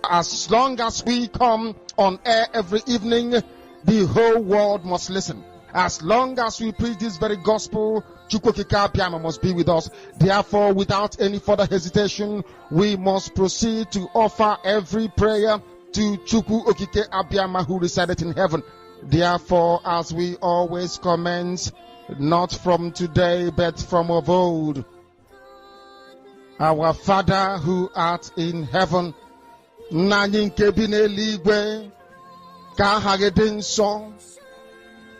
As long as we come on air every evening, the whole world must listen. As long as we preach this very gospel, Chukwokika Abiyama must be with us. Therefore, without any further hesitation, we must proceed to offer every prayer to Chukwu Okike Abiyama who resided in heaven. Therefore, as we always commence, not from today, but from of old, our Father who art in heaven,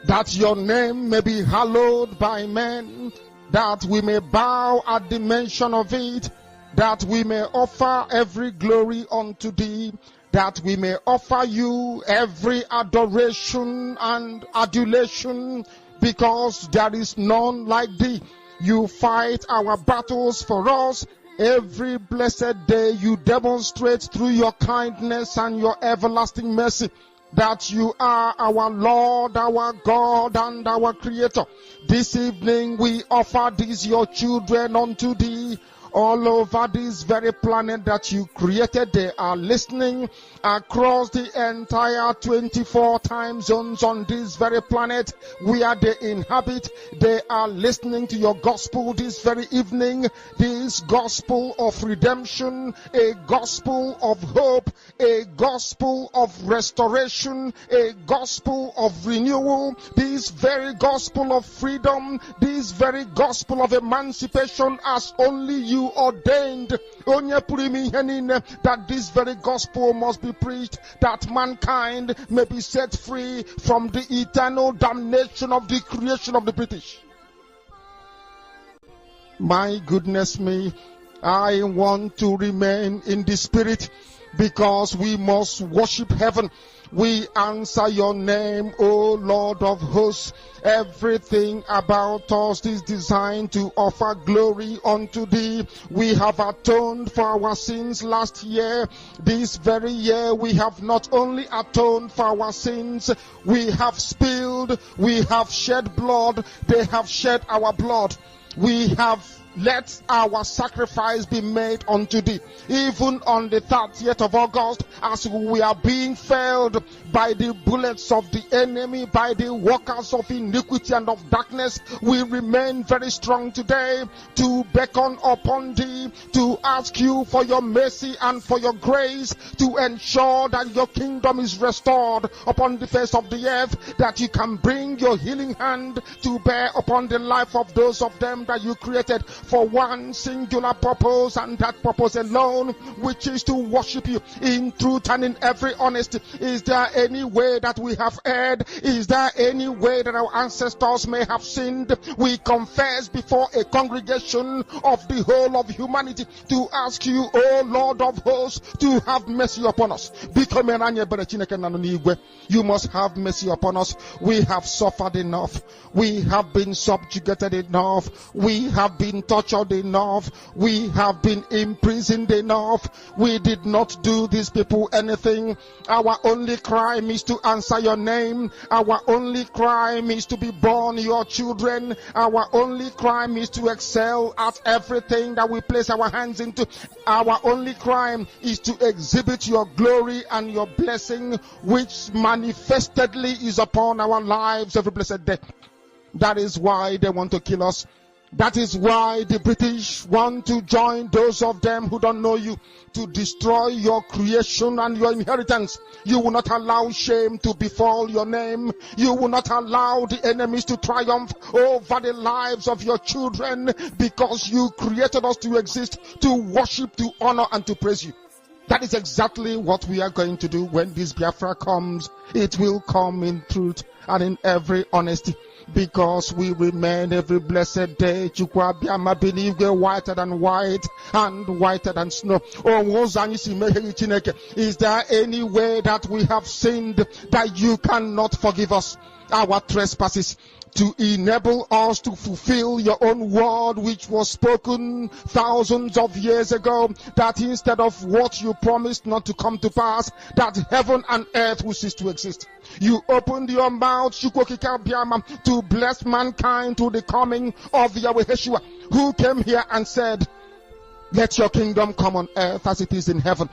that your name may be hallowed by men, that we may bow at the mention of it, that we may offer every glory unto thee, that we may offer you every adoration and adulation, because there is none like thee. You fight our battles for us. Every blessed day you demonstrate through your kindness and your everlasting mercy that you are our Lord, our God, and our Creator. This evening we offer these your children unto thee. All over this very planet that you created, they are listening across the entire 24 time zones on this very planet where they inhabit. They are listening to your gospel this very evening, this gospel of redemption, a gospel of hope, a gospel of restoration, a gospel of renewal, this very gospel of freedom, this very gospel of emancipation as only you ordained, that this very gospel must be preached, that mankind may be set free from the eternal damnation of the creation of the British. My goodness me, I want to remain in the spirit, because we must worship heaven. We answer your name, O Lord of hosts. Everything about us is designed to offer glory unto thee. We have atoned for our sins last year. This very year we have not only atoned for our sins, we have spilled, we have shed blood, they have shed our blood. We have let our sacrifice be made unto thee. Even on the 30th of August, as we are being felled by the bullets of the enemy, by the workers of iniquity and of darkness, we remain very strong today to beckon upon thee, to ask you for your mercy and for your grace, to ensure that your kingdom is restored upon the face of the earth, that you can bring your healing hand to bear upon the life of those of them that you created for one singular purpose, and that purpose alone, which is to worship you in truth and in every honesty. Is there any way that we have erred? Is there any way that our ancestors may have sinned? We confess before a congregation of the whole of humanity to ask you, O Lord of hosts, to have mercy upon us. You must have mercy upon us. We have suffered enough. We have been subjugated enough. We have been tortured enough. We have been imprisoned enough. We did not do these people anything. Our only crime is to answer your name. Our only crime is to be born your children. Our only crime is to excel at everything that we place our hands into. Our only crime is to exhibit your glory and your blessing, which manifestedly is upon our lives every blessed day. That is why they want to kill us. That is why the British want to join those of them who don't know you to destroy your creation and your inheritance. You will not allow shame to befall your name. You will not allow the enemies to triumph over the lives of your children, because you created us to exist, to worship, to honor, and to praise you. That is exactly what we are going to do when this Biafra comes. It will come in truth and in every honesty, because we remain every blessed day Chukwu Abiyama benigwe whiter than white and whiter than snow. Is there any way that we have sinned that you cannot forgive us our trespasses, to enable us to fulfill your own word which was spoken thousands of years ago, that instead of what you promised not to come to pass, that heaven and earth will cease to exist? You opened your mouth, to bless mankind to the coming of Yahweh Yeshua, who came here and said, let your kingdom come on earth as it is in heaven.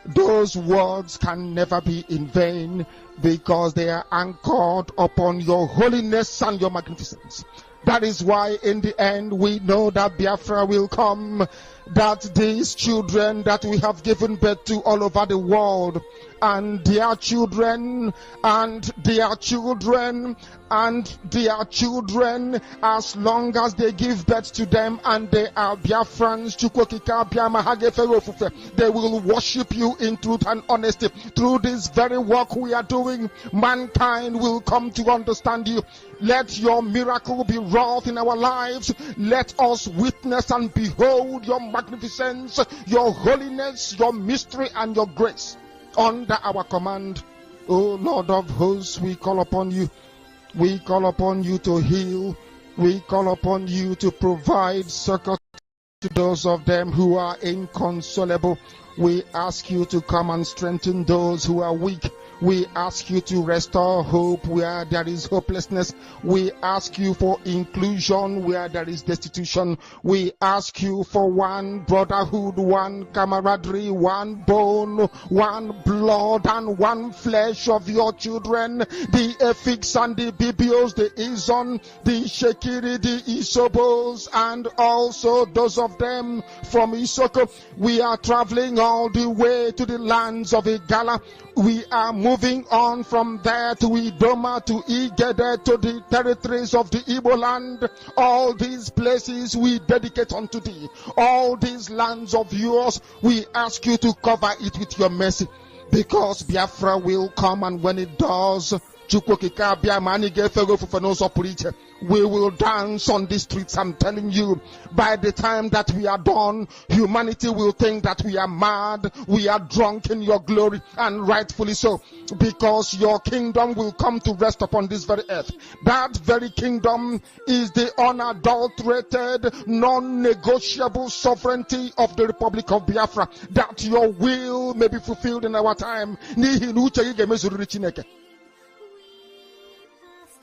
those words can never be in vain, because they are anchored upon your holiness and your magnificence. That is why in the end we know that Biafra will come, that these children that we have given birth to all over the world, and their children, and their children, and their children, as long as they give birth to them and they are Biafrans, they will worship you in truth and honesty. Through this very work we are doing, mankind will come to understand you. Let your miracle be wrought in our lives. Let us witness and behold your magnificence, your holiness, your mystery, and your grace under our command. O Lord of hosts, we call upon you. We call upon you to heal. We call upon you to provide succor to those of them who are inconsolable. We ask you to come and strengthen those who are weak. We ask you to restore hope where there is hopelessness. We ask you for inclusion where there is destitution. We ask you for one brotherhood, one camaraderie, one bone, one blood, and one flesh of your children. The Efiks and the Bibios, the Izon, the Shekiri, the Isobos, and also those of them from Isoko. We are traveling all the way to the lands of Igala. We are moving on from there to Idoma, to Igede, to the territories of the Igbo land. All these places we dedicate unto thee. All these lands of yours, we ask you to cover it with your mercy. Because Biafra will come, and when it does, we will dance on the streets. I'm telling you, by the time that we are done, humanity will think that we are mad, we are drunk in your glory, and rightfully so, because your kingdom will come to rest upon this very earth. That very kingdom is the unadulterated, non-negotiable sovereignty of the Republic of Biafra, that your will may be fulfilled in our time.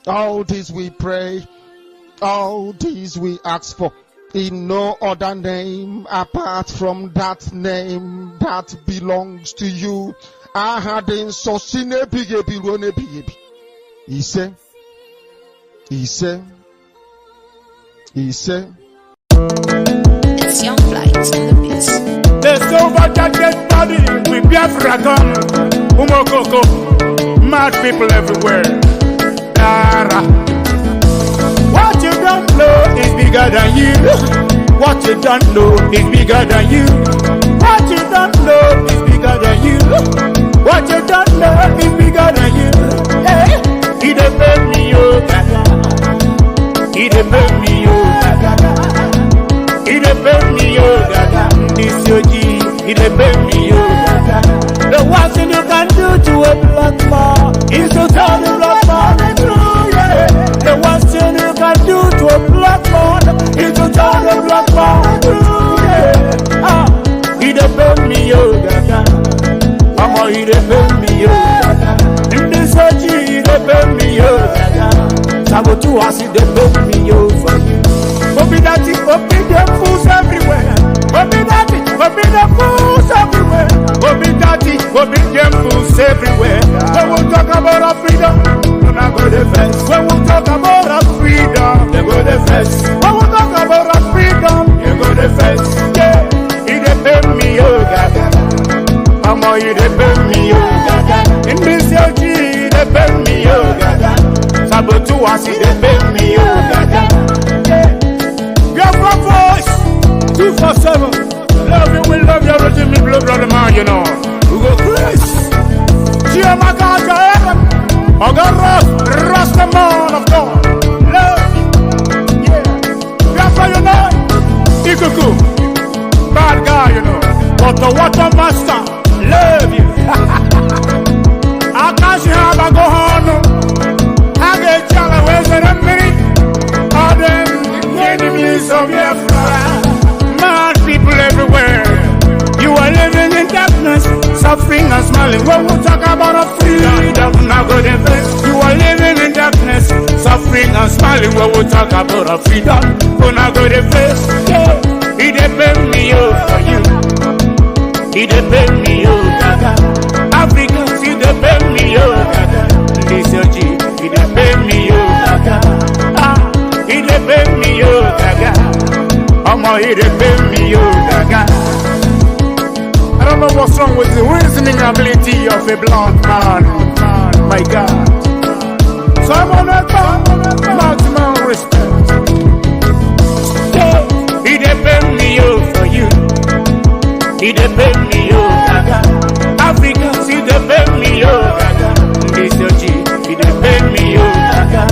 All this we pray, all this we ask for, in no other name apart from that name that belongs to you. He said, it's Young Flight in the mix. The silver jacket body with Biafra gun, Umokoko, mad people everywhere. What you don't know is bigger than you. What you don't know is bigger than you. What you don't know is bigger than you. What you don't know is bigger than you. Hey, he dey make me yo gaga. He dey make me yo gaga. He dey make me yo gaga. This yo G, he dey make me yo gaga. The worst thing you can do to a black man is to tell the black man the truth, yeah. The worst thing you can do to a black man is to tell the black man the truth, yeah. He dey pay me yo gaga. Mama, he dey pay me yo gaga. In this age, he dey pay me yo gaga. Sokoto, I see dey pay me yo for you. Obi daddy, obi them fools everywhere. Obi daddy, obi them fools everywhere. Obi daddy, obi them fools everywhere. When we talk about our freedom, we not go the fence. When we talk about our freedom, they go the fence. When we talk about our freedom, they go the fence. Yeah, he dey pay me yo gaga. Mama, he dey pay me yo gaga. In this age, he dey pay me yo gaga. Sokoto, I see dey pay me yo gaga. Yeah. Biafra voice 247. Love you, we love you, everything me blood, brother man, you know. We go Chris. Chiamaka, Ogarras, Rasta man of God. Love you. Yeah. Biafra, you know. Ikuku. Bad guy, you know. But the water master. Love you. I can't have a go on. I get y'all away with a minute. All them enemies of Biafra. Mad people everywhere. You are living in darkness, suffering and smiling. When we talk about a freedom, now go the best. You are living in darkness, suffering and smiling. When we talk about a freedom, go now go the best. Yeah, he dey pay me yo for you. He dey pay me yo. he dey pay me, oh, gaga. I don't know what's wrong with the reasoning ability of a black man. My God. So I'm on a maximum respect. He dey pay me, oh, for you. He dey pay me, oh, gaga. Africans, he dey pay me, oh, gaga. This your G, he dey pay me, oh, gaga.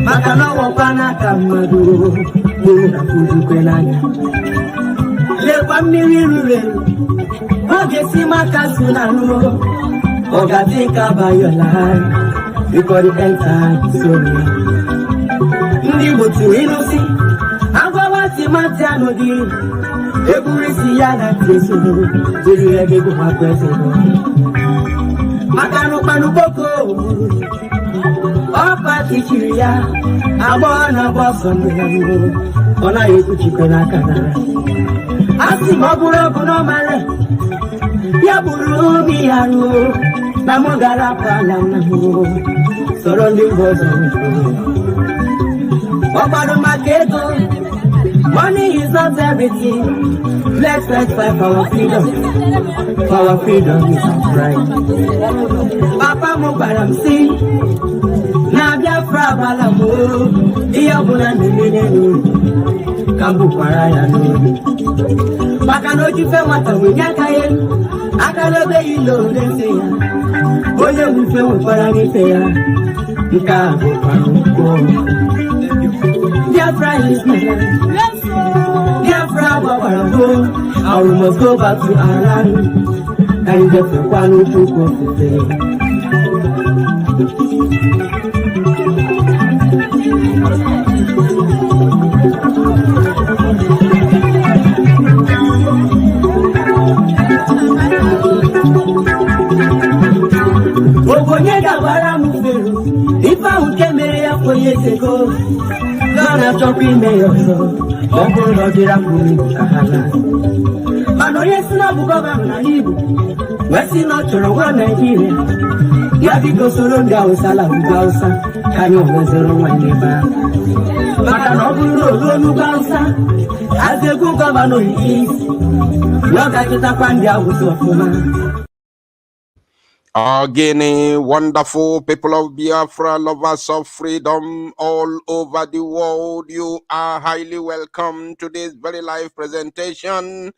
Makana wapana kamadu Muna kudu kwenanya Lewa miriruwe Oge si makasuna no Oga think about your life Before the end time so Ndi mutu inusi Agwa wati mati anodi Eburisi ya na tesu Jiri ege kuha kwese Makano panu boko Opa kichiria Abona boso mwenye Ona yeku chikona kana Asi maburo kuno male Ya buru miyaru Na mongara pala namu Sorondi bozo Opa no maketo Money is not everything. Let's fight for our freedom. For our freedom is our right. Papa mo baramsi. Na Biafra balamu. Iya buna nene. Kambu paraya no. Baka no jife mata winyaka ye. Akalobe ilo leseya. Oye wife wiparaniseya. Ika wipanuko. Biafra is my life. Biafra, I must go back to our land. And just one to go to say. If I would get married 4 years ago, Gonna stop in mayor, so don't go to the Kahala. But no, yes, no, government, West is not your one Nigeria. Yabiko Solonga was Salabausa, can you answer one neighbor? But I know Gausa, as the good governor is, not that it's a Pandia was of woman. Guinea, wonderful people of Biafra, lovers of freedom all over the world, you are highly welcome to this very live presentation.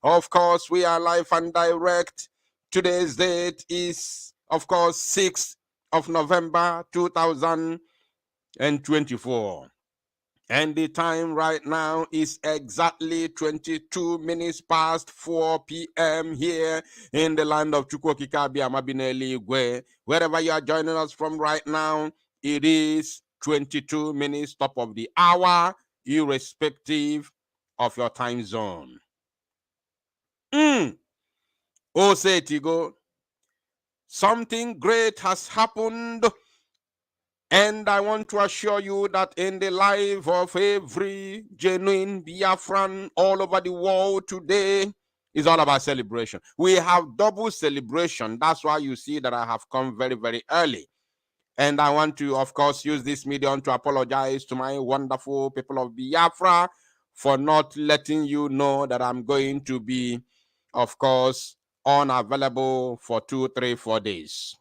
Of course, we are live and direct. Today's date is, of course, 6th of November 2024. And the time right now is exactly 22 minutes past 4 p.m. here in the land of Chukwokikabia, Mabineli, Igwe. Wherever you are joining us from right now, it is 22 minutes top of the hour, irrespective of your time zone. Oh, say Tigo, something great has happened. And I want to assure you that in the life of every genuine Biafran all over the world today is all about celebration. We have double celebration. That's why you see that I have come very, very early. And I want to, of course, use this medium to apologize to my wonderful people of Biafra for not letting you know that I'm going to be, of course, unavailable for 2, 3, 4 days.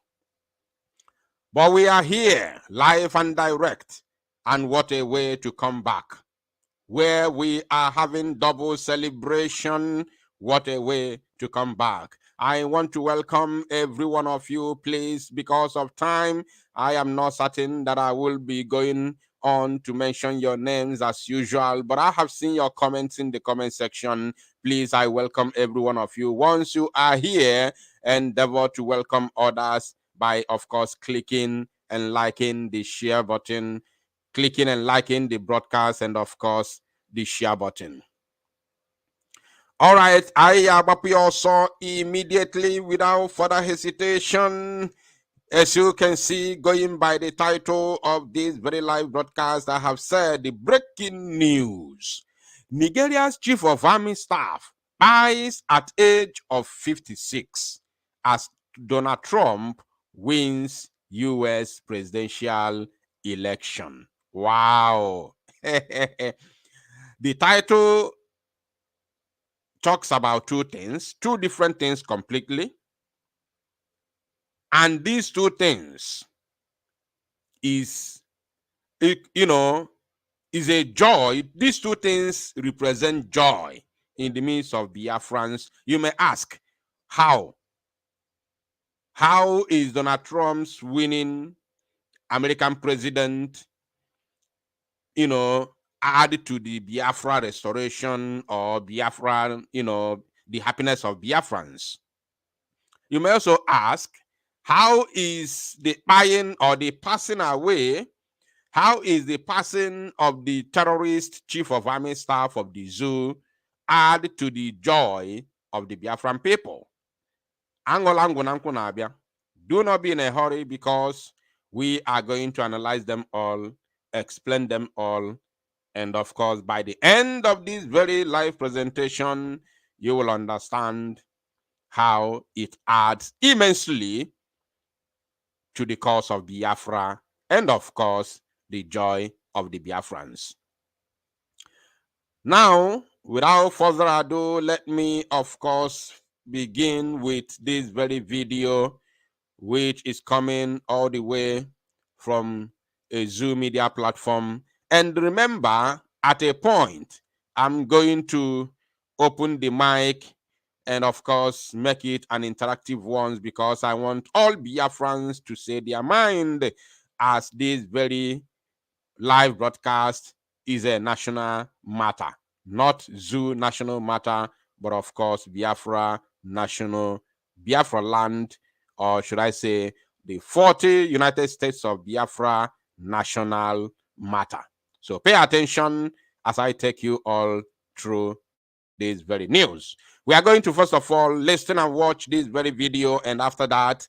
But we are here, live and direct, and what a way to come back. Where we are having double celebration, what a way to come back. I want to welcome every one of you, please, because of time, I am not certain that I will be going on to mention your names as usual, but I have seen your comments in the comment section. Please, I welcome every one of you. Once you are here, endeavor to welcome others by, of course, clicking and liking the share button, clicking and liking the broadcast, and, of course, the share button. All right, I also immediately, without further hesitation, As you can see, going by the title of this very live broadcast, I have said the breaking news. Nigeria's chief of army staff dies at age of 56 as Donald Trump wins U.S. presidential election. Wow. The title talks about two things, two different things completely. And these two things is, is a joy. These two things represent joy in the midst of Biafrans. You may ask, how? How is Donald Trump's winning American president, add to the Biafra restoration or Biafra, the happiness of Biafrans? You may also ask, how is the buying or the passing away, how is the passing of the terrorist chief of army staff of the zoo add to the joy of the Biafran people? Do not be in a hurry, because we are going to analyze them all, explain them all, and of course, by the end of this very live presentation, you will understand how it adds immensely to the cause of Biafra and, of course, the joy of the Biafrans. Now, without further ado, let me, of course, begin with this very video, which is coming all the way from a Zoom media platform. And remember, at a point, I'm going to open the mic and, of course, make it an interactive one, because I want all Biafrans to say their mind, as this very live broadcast is a national matter, not zoo national matter, but of course Biafra national, Biafra land, or should I say the 40 United States of Biafra national matter. So pay attention as I take you all through this very news. We are going to first of all listen and watch this very video, and after that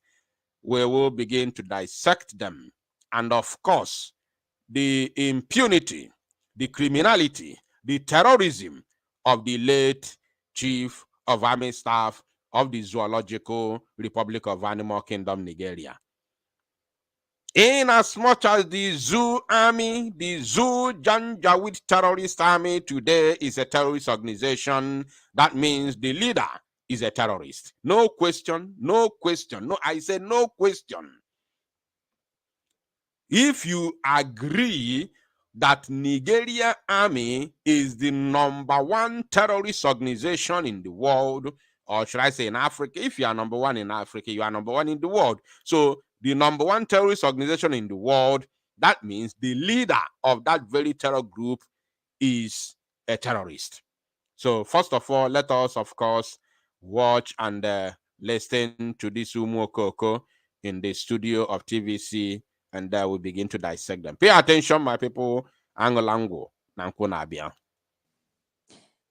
we will begin to dissect them. And of course, the impunity, the criminality, the terrorism of the late Chief of Army Staff of the Zoological Republic of Animal Kingdom, Nigeria. In as much as the Zoo Army, the Zoo Janjaweed Terrorist Army today is a terrorist organization, that means the leader is a terrorist. No question, no question. No, I say no question. If you agree that Nigerian Army is the #1 terrorist organization in the world, or should I say in Africa, if you are #1 in Africa, you are #1 in the world. So the #1 terrorist organization in the world, that means the leader of that very terror group is a terrorist. So first of all, let us, of course, watch and listen to this Umokoko in the studio of TVC, and we begin to dissect them. Pay attention, my people. Angolango, Nankunabia.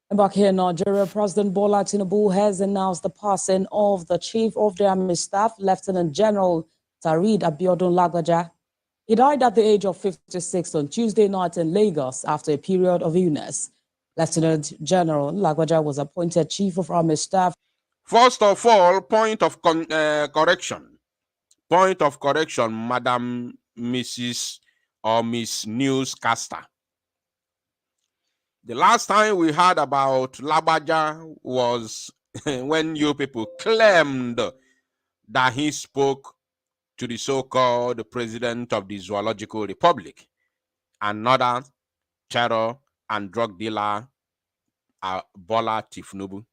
Back here in Nigeria, President Bola Tinubu has announced the passing of the Chief of the Army Staff, Lieutenant General Tarid Abiodun Lagbaja. He died at the age of 56 on Tuesday night in Lagos after a period of illness. Lieutenant General Lagbaja was appointed Chief of Army Staff. First of all, point of correction. Point of correction, Madam Mrs. or Miss Newscaster. The last time we heard about Lagbaja was when you people claimed that he spoke to the so-called president of the Zoological Republic, another terror and drug dealer, Bola Tinubu.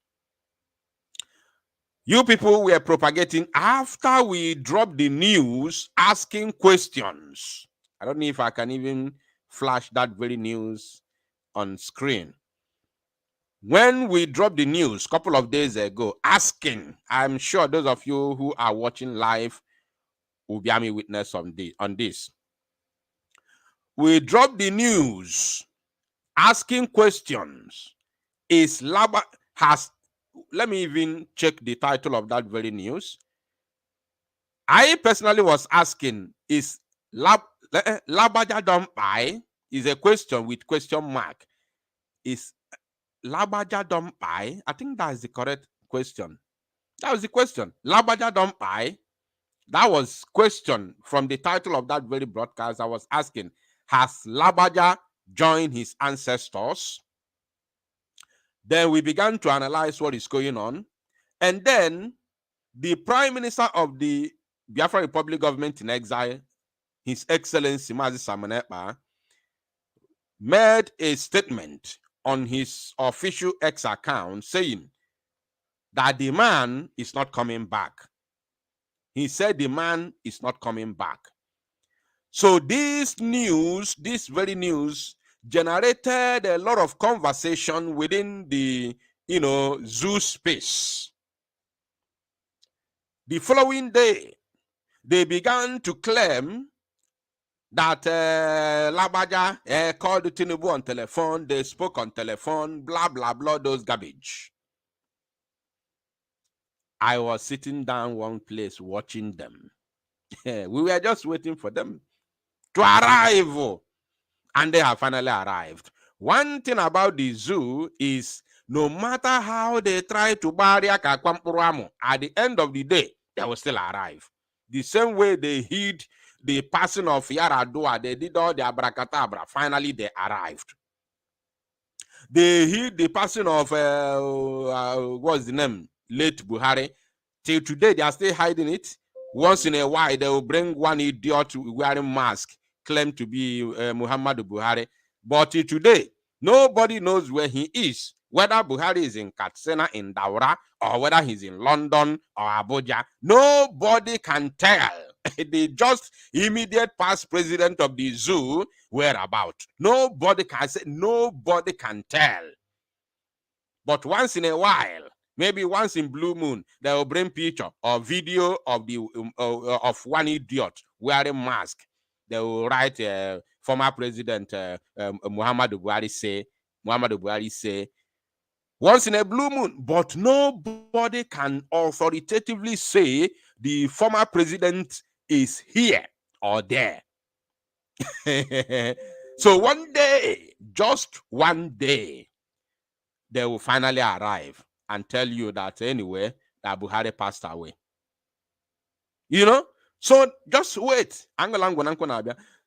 You people were propagating after we dropped the news, asking questions. I don't know if I can even flash that very news on screen. When we dropped the news a couple of days ago, asking, I'm sure those of you who are watching live will bear me witness on this. We dropped the news, asking questions. Is Lagbaja has, let me even check the title of that very news. I personally was asking, is Lagbaja don't buy? Is a question with question mark. Is Lagbaja don't buy? I think that is the correct question. That was the question. Lagbaja don't buy. That was question from the title of that very broadcast. I was asking, has Lagbaja joined his ancestors? Then we began to analyze what is going on. And then the Prime Minister of the Biafra Republic government in exile, His Excellency Mazi Samanepa, made a statement on his official X account saying that the man is not coming back. He said the man is not coming back. So this news, this very news, generated a lot of conversation within the, zoo space. The following day, they began to claim that Lagbaja called Tinubu on telephone, they spoke on telephone, blah, blah, blah, those garbage. I was sitting down one place watching them. We were just waiting for them to arrive. And they have finally arrived. One thing about the zoo is no matter how they try to bury Akakwampuruamu, at the end of the day, they will still arrive. The same way they hid the passing of Yaradua, they did all the abracadabra. Finally, they arrived. They hid the passing of, what's the name? Late Buhari. Till today, they are still hiding it. Once in a while, they will bring one idiot wearing mask, claim to be Muhammadu Buhari. But today, nobody knows where he is. Whether Buhari is in Katsina, in Daura, or whether he's in London or Abuja, nobody can tell. The just immediate past president of the zoo whereabout. Nobody can say, nobody can tell. But once in a while, maybe once in blue moon, they will bring picture or video of the of one idiot wearing mask. They will write former president Muhammadu Buhari say once in a blue moon, but nobody can authoritatively say the former president is here or there. So one day, just one day, they will finally arrive and tell you that anyway, that Buhari passed away. So just wait.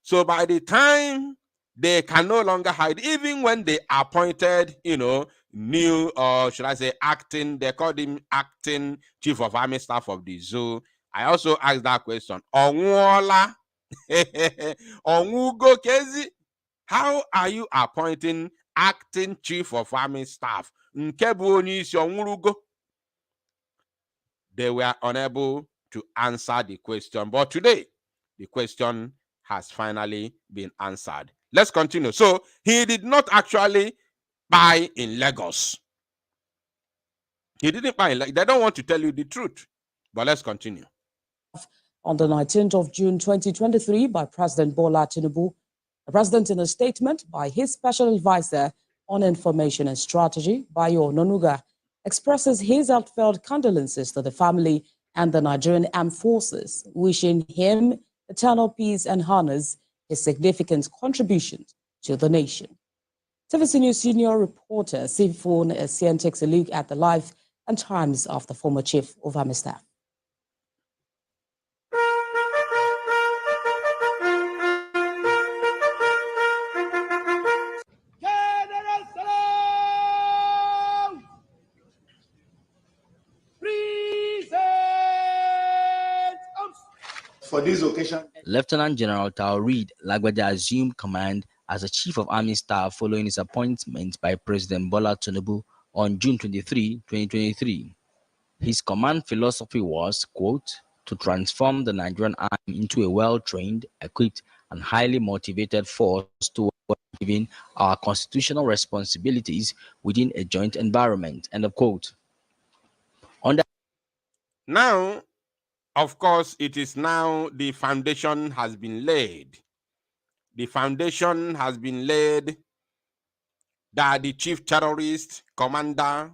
So by the time they can no longer hide, even when they appointed, new, or should I say acting, they called him acting chief of army staff of the zoo. I also asked that question. Onwola, Onwugo Kezi, how are you appointing acting chief of army staff? They were unable to answer the question. But today, the question has finally been answered. Let's continue. So he did not actually buy in Lagos. He didn't buy in Lagos. They don't want to tell you the truth. But let's continue. On the 19th of June 2023 by President Bola Tinubu, the president in a statement by his special advisor on information and strategy, Bayo Nonuga, expresses his heartfelt condolences to the family and the Nigerian Armed Forces, wishing him eternal peace and honors his significant contribution to the nation. TVC News senior reporter Sifon Essien takes a look at the life and times of the former chief of army staff. For this occasion, Lieutenant General Taoreed Lagbaja assumed command as the Chief of Army Staff following his appointment by President Bola Tinubu on June 23, 2023. His command philosophy was, quote, to transform the Nigerian Army into a well-trained, equipped, and highly motivated force towards achieving our constitutional responsibilities within a joint environment, end of quote. Now, of course, it is now the foundation has been laid. The foundation has been laid that the chief terrorist commander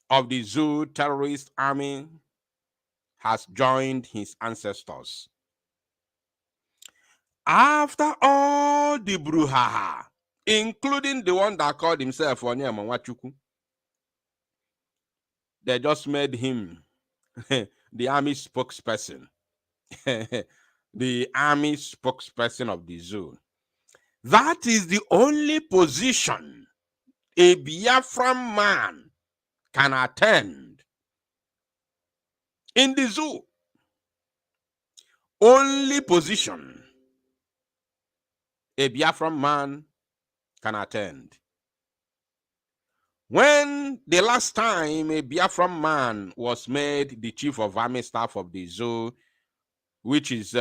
of the Zoo terrorist army has joined his ancestors. After all the brouhaha, including the one that called himself Onyema Nwachukwu, they just made him the army spokesperson. The army spokesperson of the zoo. That is the only position a Biafran man can attend in the zoo. Only position a Biafran man can attend. When the last time a Biafran man was made the chief of army staff of the zoo, which is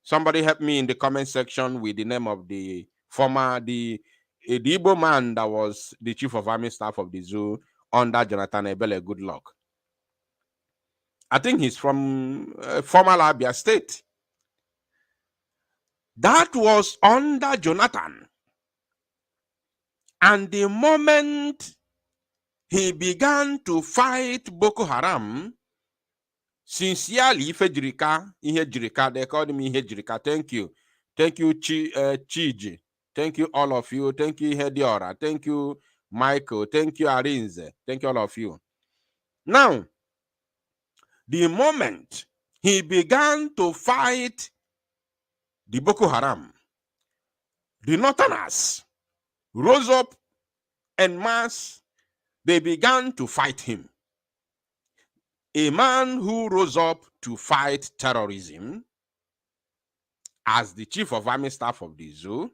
somebody help me in the comment section with the name of the former the Igbo man that was the chief of army staff of the zoo under Jonathan Ebele. Good luck. I think he's from former Abia State. That was under Jonathan. And the moment he began to fight Boko Haram, sincerely, Ife Jirika, Ihe Jirika, they called me Ihe Jirika. Thank you. Thank you, Chiji. Thank you, all of you. Thank you, Hediora. Thank you, Michael. Thank you, Arinze. Thank you, all of you. Now, the moment he began to fight the Boko Haram, the Northerners rose up en masse. They began to fight him. A man who rose up to fight terrorism as the chief of army staff of the zoo,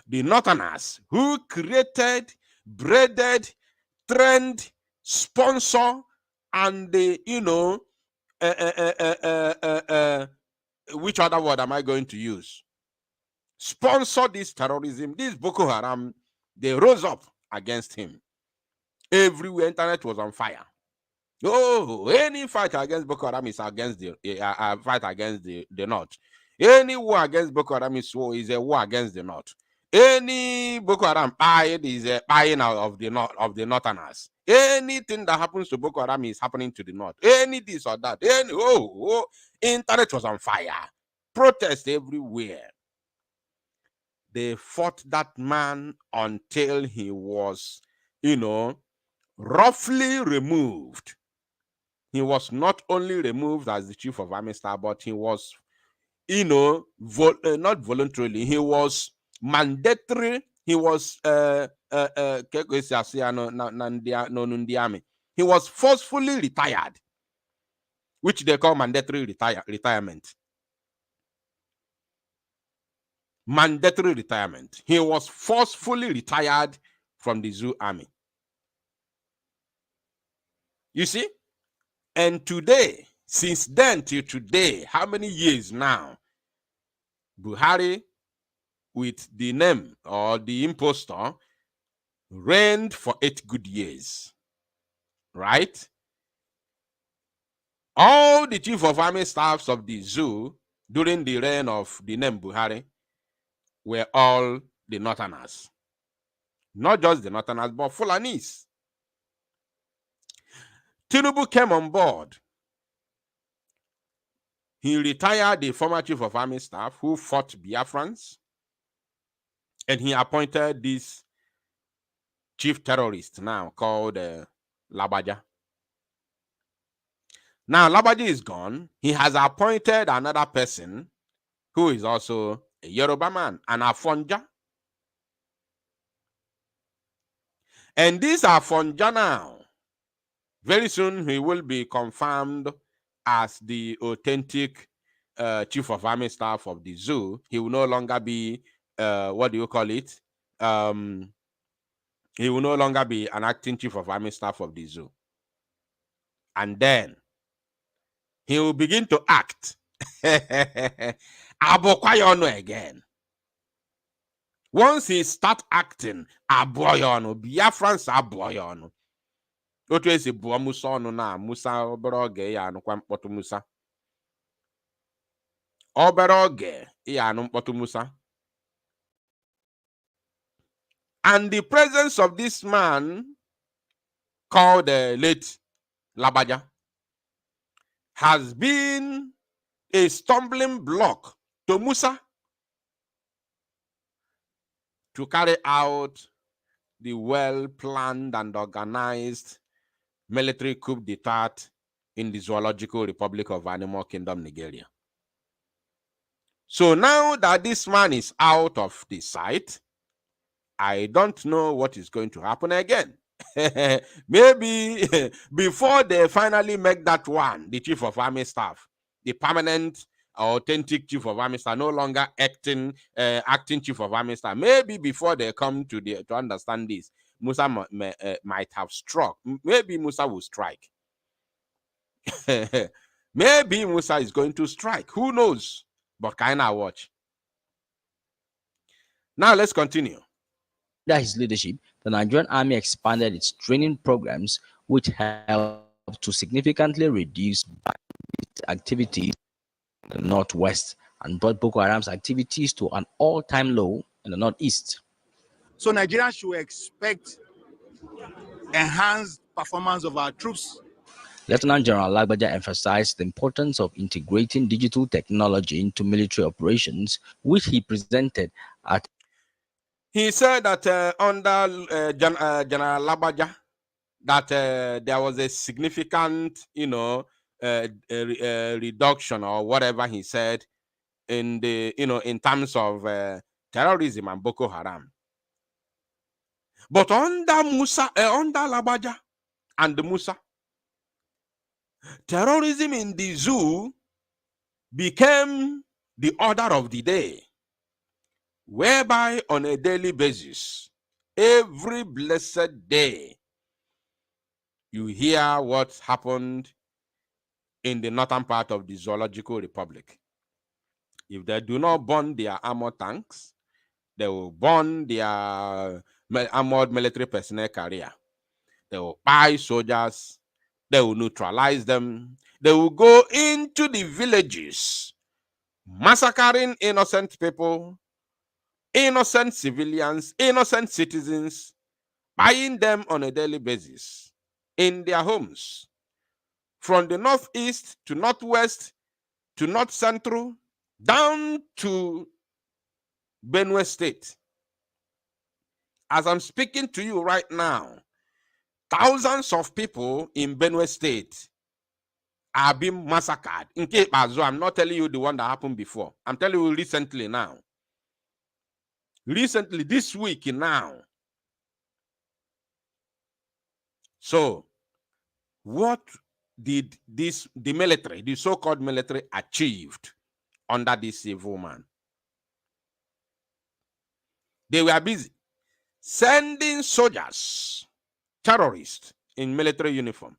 the Northerners who created, braided, trained, sponsor, and the, which other word am I going to use? Sponsor this terrorism, this Boko Haram, they rose up against him. Everywhere, internet was on fire. Oh, any fight against Boko Haram is against the fight against the North. Any war against Boko Haram is a war against the North. Any Boko Haram is a buying out of the Northerners. Anything that happens to Boko Haram is happening to the North. Any this or that. Internet was on fire. Protest everywhere. They fought that man until he was, roughly removed. He was not only removed as the chief of army staff, but he was, not voluntarily. He was mandatory. He was he was forcefully retired, which they call mandatory retirement. Mandatory retirement. He was forcefully retired from the zoo army. You see? And today, since then till today, how many years now? Buhari, with the name or the impostor, reigned for 8 good years. Right? All the chief of army staffs of the zoo during the reign of the name Buhari were all the Northerners. Not just the Northerners, but Fulanis. Tinubu came on board. He retired the former chief of army staff who fought Biafrans, and he appointed this chief terrorist now called Lagbaja. Now Lagbaja is gone. He has appointed another person who is also a Yoruba man, an Afonja. And this Afonja now, very soon he will be confirmed as the authentic chief of army staff of the zoo. He will no longer be, what do you call it? He will no longer be an acting chief of army staff of the zoo. And then he will begin to act. Abokwayono again. Once he start acting, Aboyono, Biafrans Aboyono. Otu esi buo Musa ọnụ na Musa obere oge ya anụkwa mkpọtụ Musa. Obere oge ya anụ mkpọtụ Musa. And the presence of this man called the late Lagbaja has been a stumbling block to Musa to carry out the well-planned and organized military coup d'etat in the Zoological Republic of Animal Kingdom, Nigeria. So now that this man is out of the sight, I don't know what is going to happen again. Maybe before they finally make that one, the chief of army staff, the permanent authentic chief of army staff, no longer acting chief of army staff. Maybe before they come to understand this, Musa might have struck. Maybe Musa will strike. Maybe Musa is going to strike. Who knows? But can I watch? Now let's continue. Under his leadership, the Nigerian Army expanded its training programs, which helped to significantly reduce activities in the northwest and brought Boko Haram's activities to an all-time low in the northeast. So Nigerians should expect enhanced performance of our troops. Lieutenant General Lagbaja emphasized the importance of integrating digital technology into military operations, which he presented at. He said that under General Lagbaja, that there was a significant, reduction or whatever he said in the, in terms of terrorism and Boko Haram. But under under Lagbaja and the Musa, terrorism in the zoo became the order of the day, whereby on a daily basis, every blessed day, you hear what happened in the northern part of the Zoological Republic. If they do not burn their armor tanks, they will burn their armored military personnel carrier. They will buy soldiers. They will neutralize them. They will go into the villages, massacring innocent people, innocent civilians, innocent citizens, buying them on a daily basis in their homes, from the northeast to northwest to north central, down to Benue State. As I'm speaking to you right now, thousands of people in Benue State are being massacred. In case I'm not telling you the one that happened before. I'm telling you recently now. Recently, this week now. So, what did the military, the so-called military, achieved under this evil man? They were busy sending soldiers, terrorists in military uniform,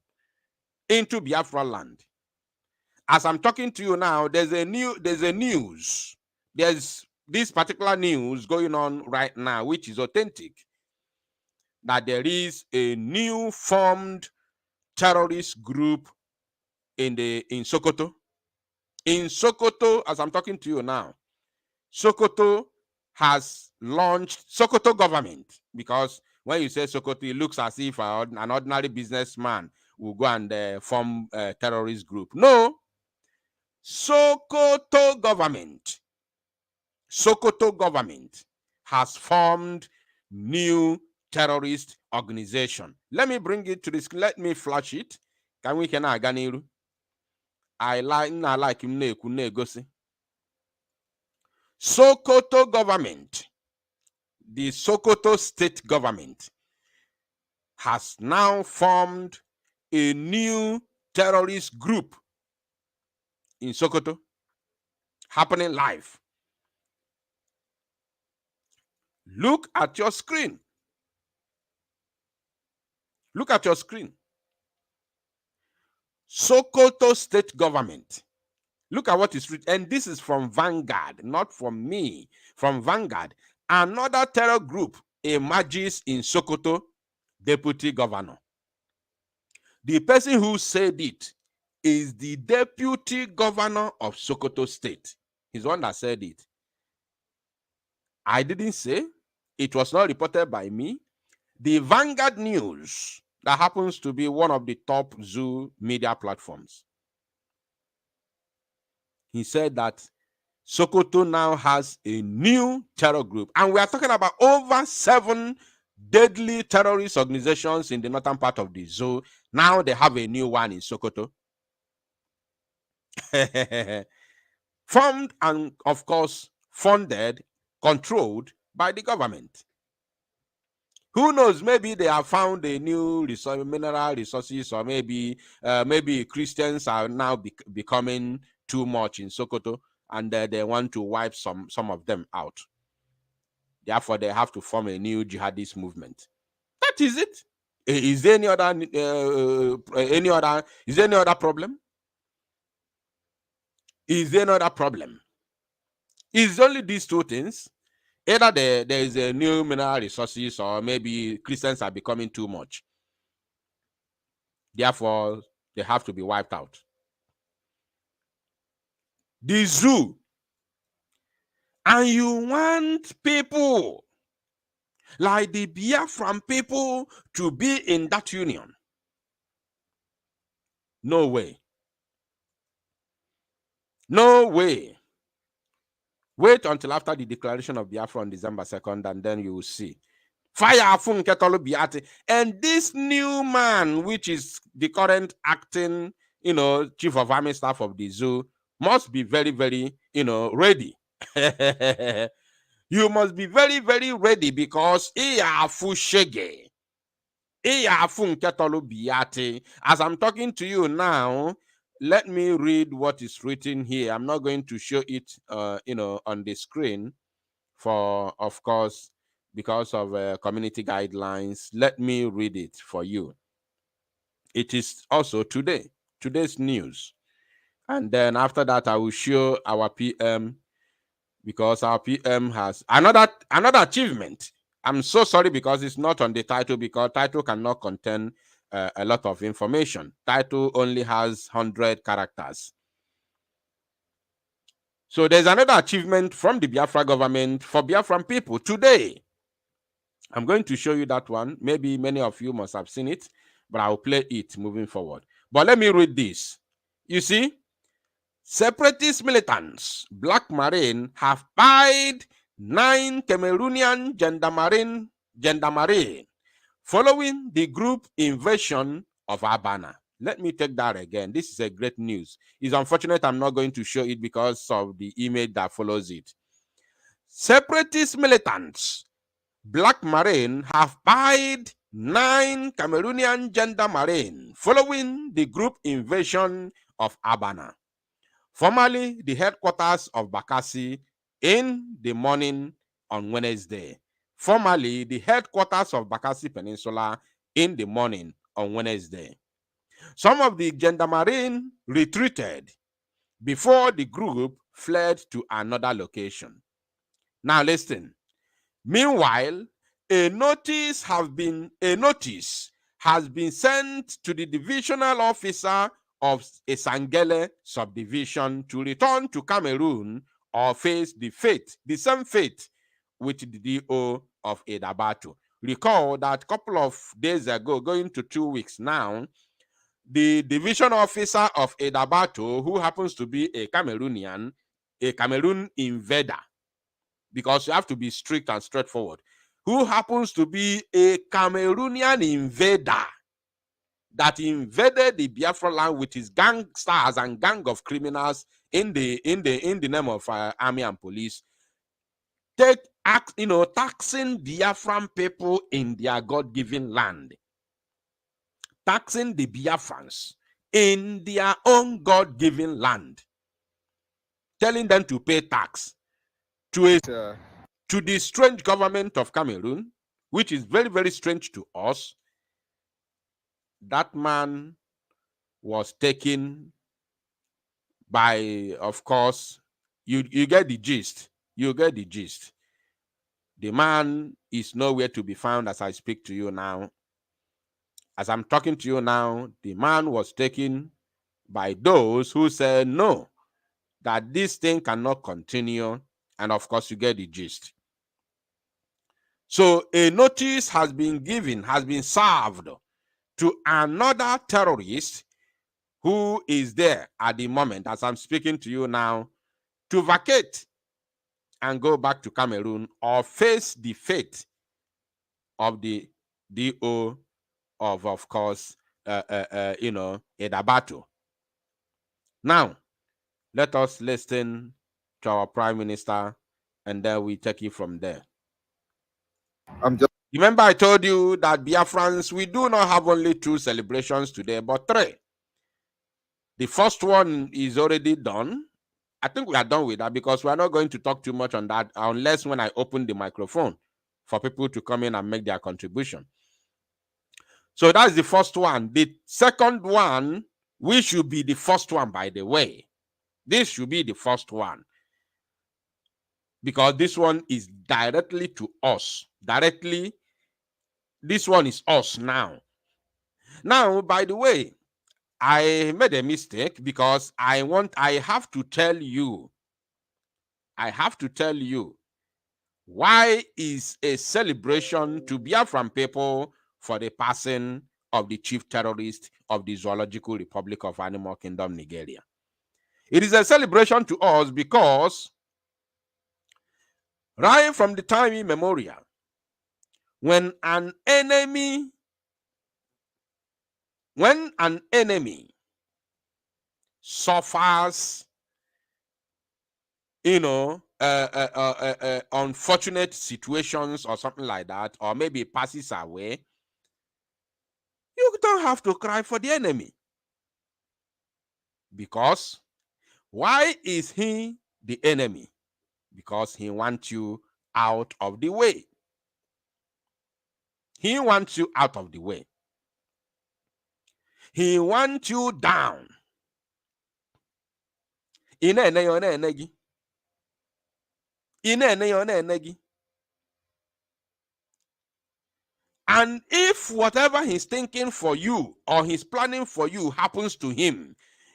into Biafra land. As I'm talking to you now, there's this particular news going on right now, which is authentic, that there is a new formed terrorist group in Sokoto. In Sokoto, as I'm talking to you now, Sokoto has launched Sokoto government, because when you say Sokoto, it looks as if an ordinary businessman will go and form a terrorist group. No, Sokoto government has formed new terrorist organization. Let me bring it to this. Let me flash it. Can we aganiru? I like him negosi. Sokoto government, the Sokoto state government, has now formed a new terrorist group in Sokoto, happening live. Look at your screen. Look at your screen. Sokoto state government. Look at what is written. And this is from Vanguard, not from me. From Vanguard. Another terror group emerges in Sokoto, deputy governor. The person who said it is the deputy governor of Sokoto state. He's the one that said it. I didn't say. It was not reported by me. The Vanguard News, that happens to be one of the top zoo media platforms, he said that Sokoto now has a new terror group. And we are talking about over 7 deadly terrorist organizations in the northern part of the zoo. Now they have a new one in Sokoto. Formed and, of course, funded, controlled by the government. Who knows? Maybe they have found a new mineral resources, or maybe Christians are now becoming too much in Sokoto, and they want to wipe some of them out. Therefore, they have to form a new jihadist movement. That is it. Is there any other Is there any other problem? Is there another problem? It's only these two things. Either there is a new mineral resources, or maybe Christians are becoming too much. Therefore, they have to be wiped out. The zoo. And you want people like the Biafran people to be in that union? No way. No way. Wait until after the declaration of Biafra on December 2nd, and then you will see. Fire Biati. And this new man, which is the current acting, chief of army staff of the zoo, must be very, very, ready. You must be very, very ready, because as I'm talking to you now, let me read what is written here. I'm not going to show it, on the screen, for, of course, because of community guidelines. Let me read it for you. It is also today's news. And then after that, I will show our PM, because our PM has another achievement. I'm so sorry, because it's not on the title, because title cannot contain a lot of information. Title only has 100 characters. So there's another achievement from the Biafra government for Biafran people today. I'm going to show you that one. Maybe many of you must have seen it, but I'll play it moving forward. But let me read this. You see, Separatist militants, Black Marine, have pied 9 Cameroonian gendarmerie following the group invasion of Abana. Let me take that again. This is a great news. It's unfortunate I'm not going to show it because of the image that follows it. Separatist militants, Black Marine, have pied 9 Cameroonian gendarmerie following the group invasion of Abana, formerly the headquarters of Bakassi, in the morning on Wednesday. Formerly the headquarters of Bakassi Peninsula in the morning on Wednesday. Some of the gendarmerie retreated before the group fled to another location. Now listen. Meanwhile, a notice has been sent to the divisional officer of Esangele subdivision to return to Cameroon or face the same fate with the DO of Edabato. Recall that a couple of days ago, going to 2 weeks now, the division officer of Edabato, who happens to be a Cameroonian, a Cameroon invader, because you have to be strict and straightforward, who happens to be a Cameroonian invader that invaded the Biafra land with his gangsters and gang of criminals in the name of army and police, taxing Biafran people in their God-given land, taxing the Biafrans in their own God-given land, telling them to pay tax to the strange government of Cameroon, which is very, very strange to us. That man was taken by, of course, you get the gist. You get the gist. The man is nowhere to be found as I speak to you now. As I'm talking to you now, the man was taken by those who said no, that this thing cannot continue. And of course, you get the gist. So a notice has been served to another terrorist who is there at the moment, as I'm speaking to you now, to vacate and go back to Cameroon or face the fate of the DO of course, Edabato. Now, let us listen to our Prime Minister, and then we take it from there. Remember, I told you that Biafrans, we do not have only 2 celebrations today, but 3. The first one is already done. I think we are done with that because we are not going to talk too much on that unless when I open the microphone for people to come in and make their contribution. So that's the first one. The second one, we should be the first one, by the way. This should be the first one. Because this one is directly to us. Directly, this one is us now. Now, by the way, I made a mistake because I have to tell you, why is a celebration to Biafran people for the passing of the chief terrorist of the Zoological Republic of Animal Kingdom, Nigeria. It is a celebration to us because right from the time immemorial, when an enemy suffers, unfortunate situations or something like that, or maybe passes away, you don't have to cry for the enemy. Because why is he the enemy? Because he wants you out of the way. He wants you out of the way. He wants you down. And if whatever he's thinking for you or he's planning for you happens to him,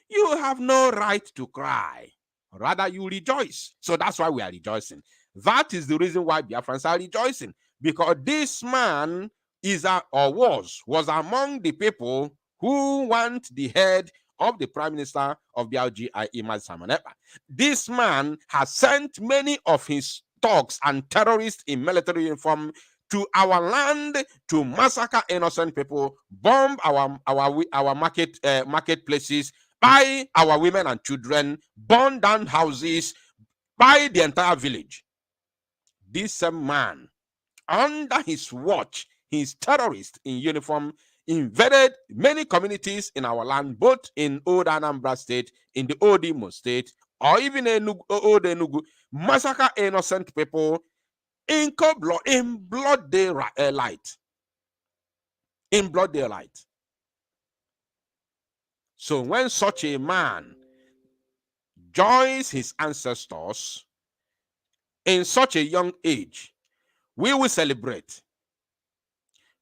you have no right to cry. Rather, you rejoice. So that's why we are rejoicing. That is the reason why Biafrans are rejoicing. Because this man was among the people who want the head of the Prime Minister of BLG, Imad Samanepa. This man has sent many of his thugs and terrorists in military uniform to our land to massacre innocent people, bomb our marketplaces, buy our women and children, burn down houses, buy the entire village. This man, under his watch, his terrorist in uniform, invaded many communities in our land, both in Old Anambra State, in the Old Imo State, or even in Old Enugu, massacre innocent people in broad daylight. In broad daylight. So when such a man joins his ancestors in such a young age, we will celebrate.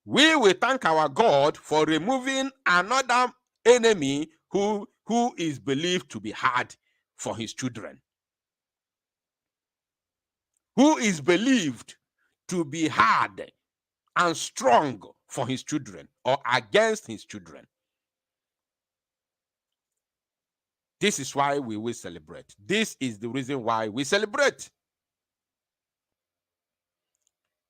We will thank our God for removing another enemy who is believed to be hard for his children. Who is believed to be hard and strong for his children or against his children. This is why we will celebrate. This is the reason why we celebrate.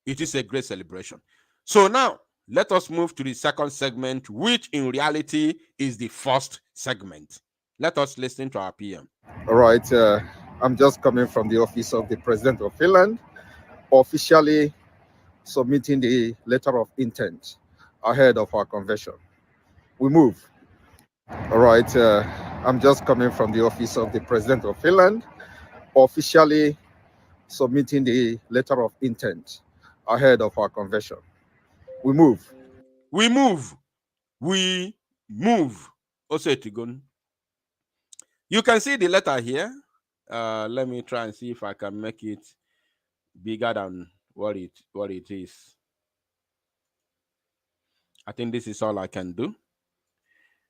It is a great celebration. So now, let us move to the second segment, which in reality is the first segment. Let us listen to our PM. All right. I'm just coming from the office of the President of Finland, officially submitting the letter of intent ahead of our convention. We move. All right. I'm just coming from the office of the President of Finland, officially submitting the letter of intent ahead of our convention. We move. We move. We move. Osetigun. You can see the letter here. Let me try and see if I can make it bigger than what it is. I think this is all I can do.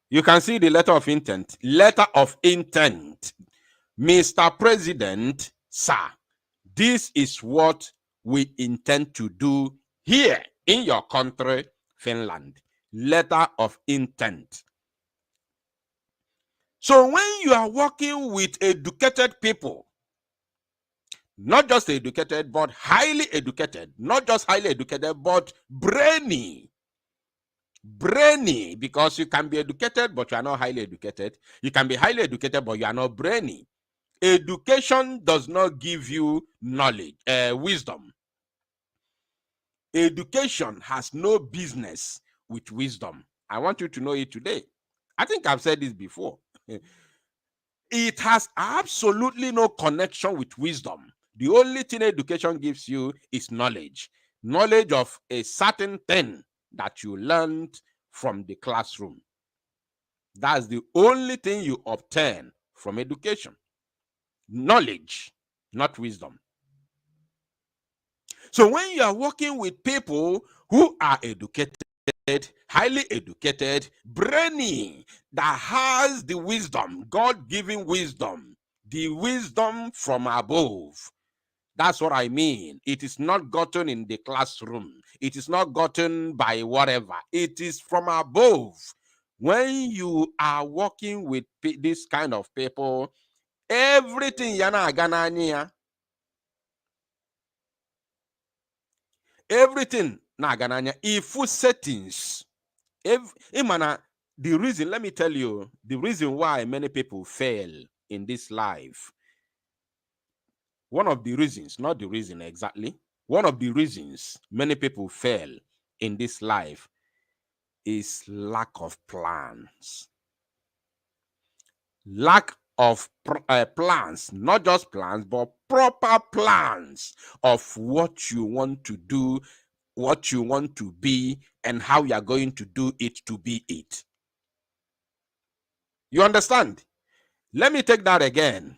You can see the letter of intent. Letter of intent. Mr. President, sir, this is what we intend to do here in your country, Finland. Letter of intent. So when you are working with educated people, not just educated, but highly educated, not just highly educated, but brainy, because you can be educated, but you are not highly educated. You can be highly educated, but you are not brainy. Education does not give you knowledge, wisdom. Education has no business with wisdom. I want you to know it today. I think I've said this before. It has absolutely no connection with wisdom. The only thing education gives you is knowledge. Knowledge of a certain thing that you learned from the classroom. That's the only thing you obtain from education. Knowledge, not wisdom. So when you are working with people who are educated, highly educated, brainy, that has the wisdom, God-given wisdom, the wisdom from above. That's what I mean. It is not gotten in the classroom. It is not gotten by whatever. It is from above. When you are working with this kind of people, everything yana agananya, everything na agananya, ifu settings. The reason, let me tell you, the reason why many people fail in this life, one of the reasons, not the reason exactly, one of the reasons many people fail in this life is lack of plans. Lack of plans, not just plans, but proper plans of what you want to do, what you want to be, and how you are going to do it to be it. You understand? Let me take that again.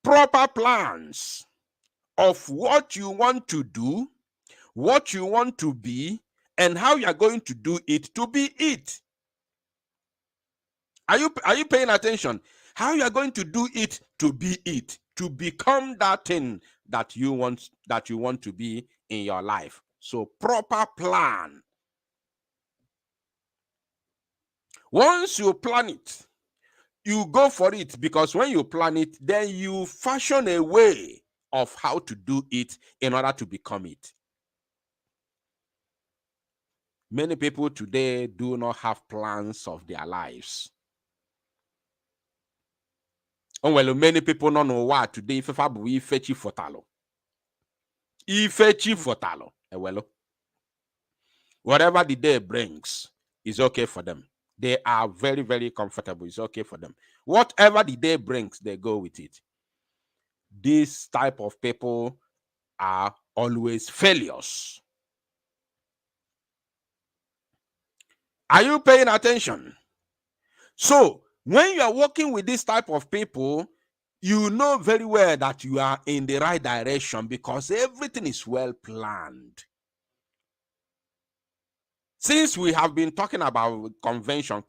Proper plans of what you want to do, what you want to be, and how you are going to do it to be it. Are you paying attention? How you are going to do it to be it, to become that thing that you want to be in your life. So proper plan. Once you plan it, you go for it, because when you plan it, then you fashion a way of how to do it in order to become it. Many people today do not have plans of their lives. Oh, well, many people don't know what today. If you fetch fotalo, well, whatever the day brings is okay for them. They are very, very comfortable. It's okay for them. Whatever the day brings, they go with it. This type of people are always failures. Are you paying attention? So when you are working with this type of people, you know very well that you are in the right direction, because everything is well planned. Since we have been talking about convention,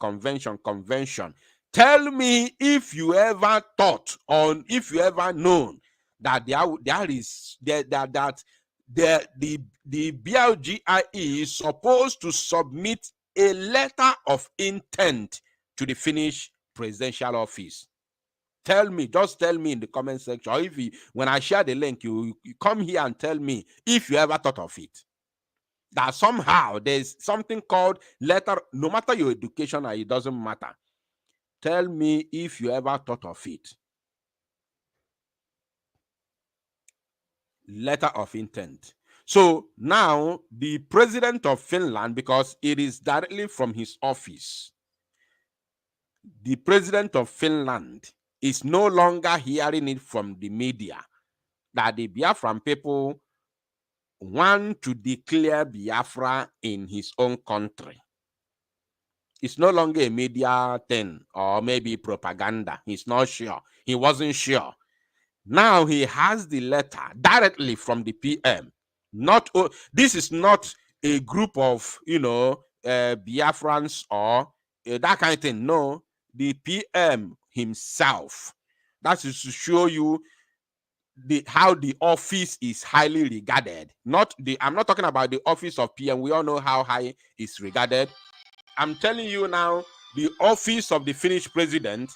tell me if you ever thought, or if you ever known that the BLGIE is supposed to submit a letter of intent to the Finnish presidential office. Tell me, just tell me in the comment section, or when I share the link, you come here and tell me if you ever thought of it. That somehow there's something called letter, no matter your education, or it doesn't matter. Tell me if you ever thought of it. Letter of intent. So now the president of Finland, because it is directly from his office, the president of Finland is no longer hearing it from the media that the Biafran people want to declare Biafra in his own country. It's no longer a media thing or maybe propaganda. He's not sure. He wasn't sure. Now he has the letter directly from the PM. This is not a group of Biafrans or that kind of thing. No, the PM himself. That is to show you how the office is highly regarded. I'm not talking about the office of PM. We all know how high it's regarded. I'm telling you now, the office of the Finnish president,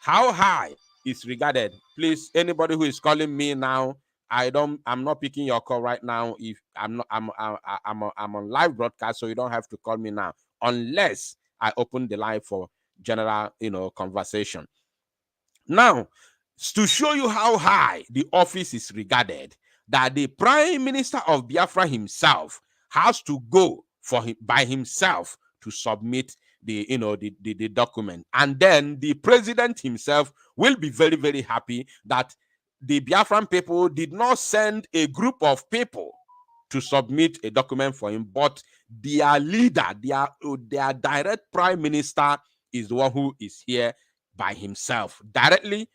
How high is regarded? Please, anybody who is calling me now, I'm not picking your call right now. If I'm on live broadcast, so you don't have to call me now unless I open the line for general, conversation. Now, to show you how high the office is regarded, that the Prime Minister of Biafra himself has to go by himself to submit the document, and then the president himself will be very, very happy that the Biafran people did not send a group of people to submit a document for him, but their leader, their direct prime minister, is the one who is here by himself, directly,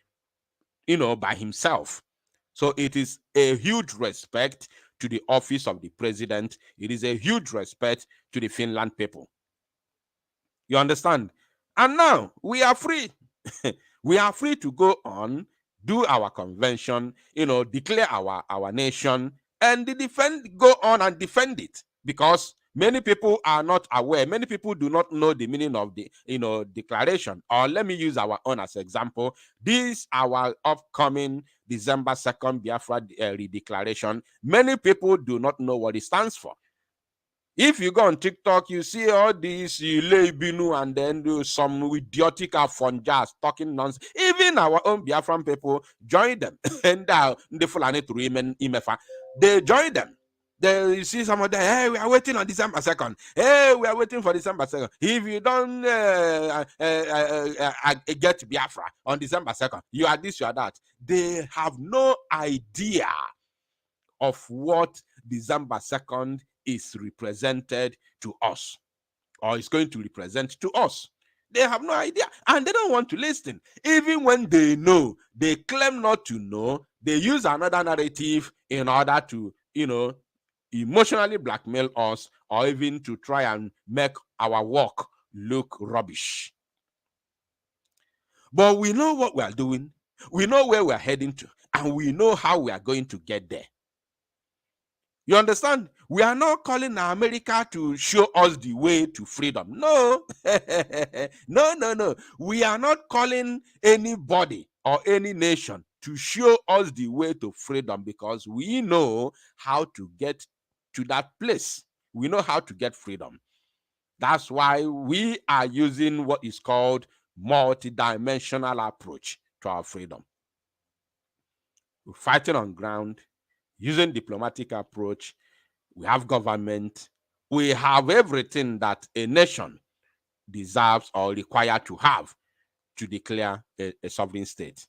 by himself. So it is a huge respect to the office of the president. It is a huge respect to the Finland people. You understand? And now we are free. We are free to go on, do our convention, declare our nation, and go on and defend it. Because many people are not aware. Many people do not know the meaning of the declaration. Or let me use our own as example. This our upcoming December 2nd Biafra redeclaration. Many people do not know what it stands for. If you go on TikTok, you see all these Binu and then do some idiotic funjas talking nonsense. Even our own Biafran people join them. And the Fulani to Imefa, they join them. You see some of them, hey, we are waiting on December 2nd. Hey, we are waiting for December 2nd. If you don't get Biafra on December 2nd, you are this, you are that. They have no idea of what December 2nd is represented to us, or is going to represent to us. They have no idea, and they don't want to listen. Even when they know, they claim not to know. They use another narrative in order to, emotionally blackmail us, or even to try and make our work look rubbish. But we know what we are doing. We know where we are heading to, and we know how we are going to get there. You understand? We are not calling America to show us the way to freedom. No. No. We are not calling anybody or any nation to show us the way to freedom, because we know how to get to that place. We know how to get freedom. That's why we are using what is called multidimensional approach to our freedom. We're fighting on ground, using diplomatic approach. We have government. We have everything that a nation deserves or required to have to declare a sovereign state.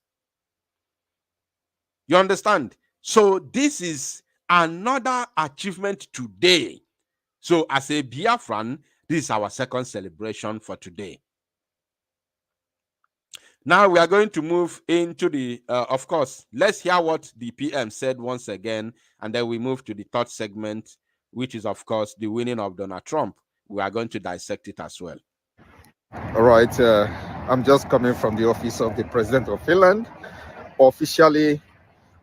You understand? So this is another achievement today. So as a Biafran, this is our second celebration for today. Now we are going to move into the, of course, let's hear what the PM said once again, and then we move to the third segment, which is, of course, the winning of Donald Trump. We are going to dissect it as well. All right. I'm just coming from the office of the President of Finland, officially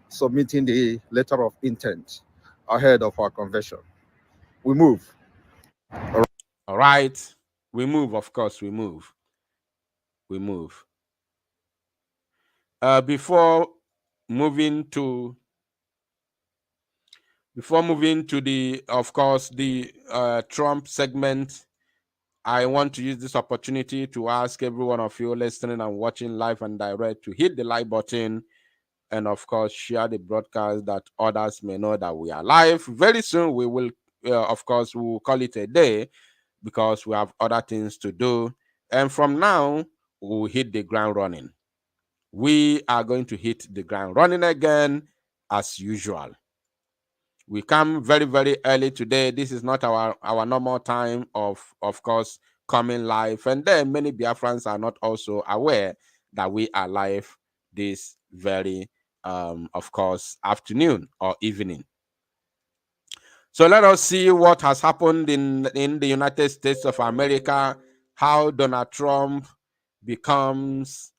submitting the letter of intent ahead of our convention. We move. All right. We move, of course, we move. We move. Before moving to the, of course, the Trump segment, I want to use this opportunity to ask every one of you listening and watching live and direct to hit the like button, and of course share the broadcast that others may know that we are live. Very soon we will, of course, we will call it a day because we have other things to do. And from now, we'll hit the ground running. We are going to hit the ground running again as usual. We come very, very early today. This is not our normal time of course, coming live. And then many Biafrans are not also aware that we are live this very, of course, afternoon or evening. So let us see what has happened in the United States of America, how Donald Trump becomes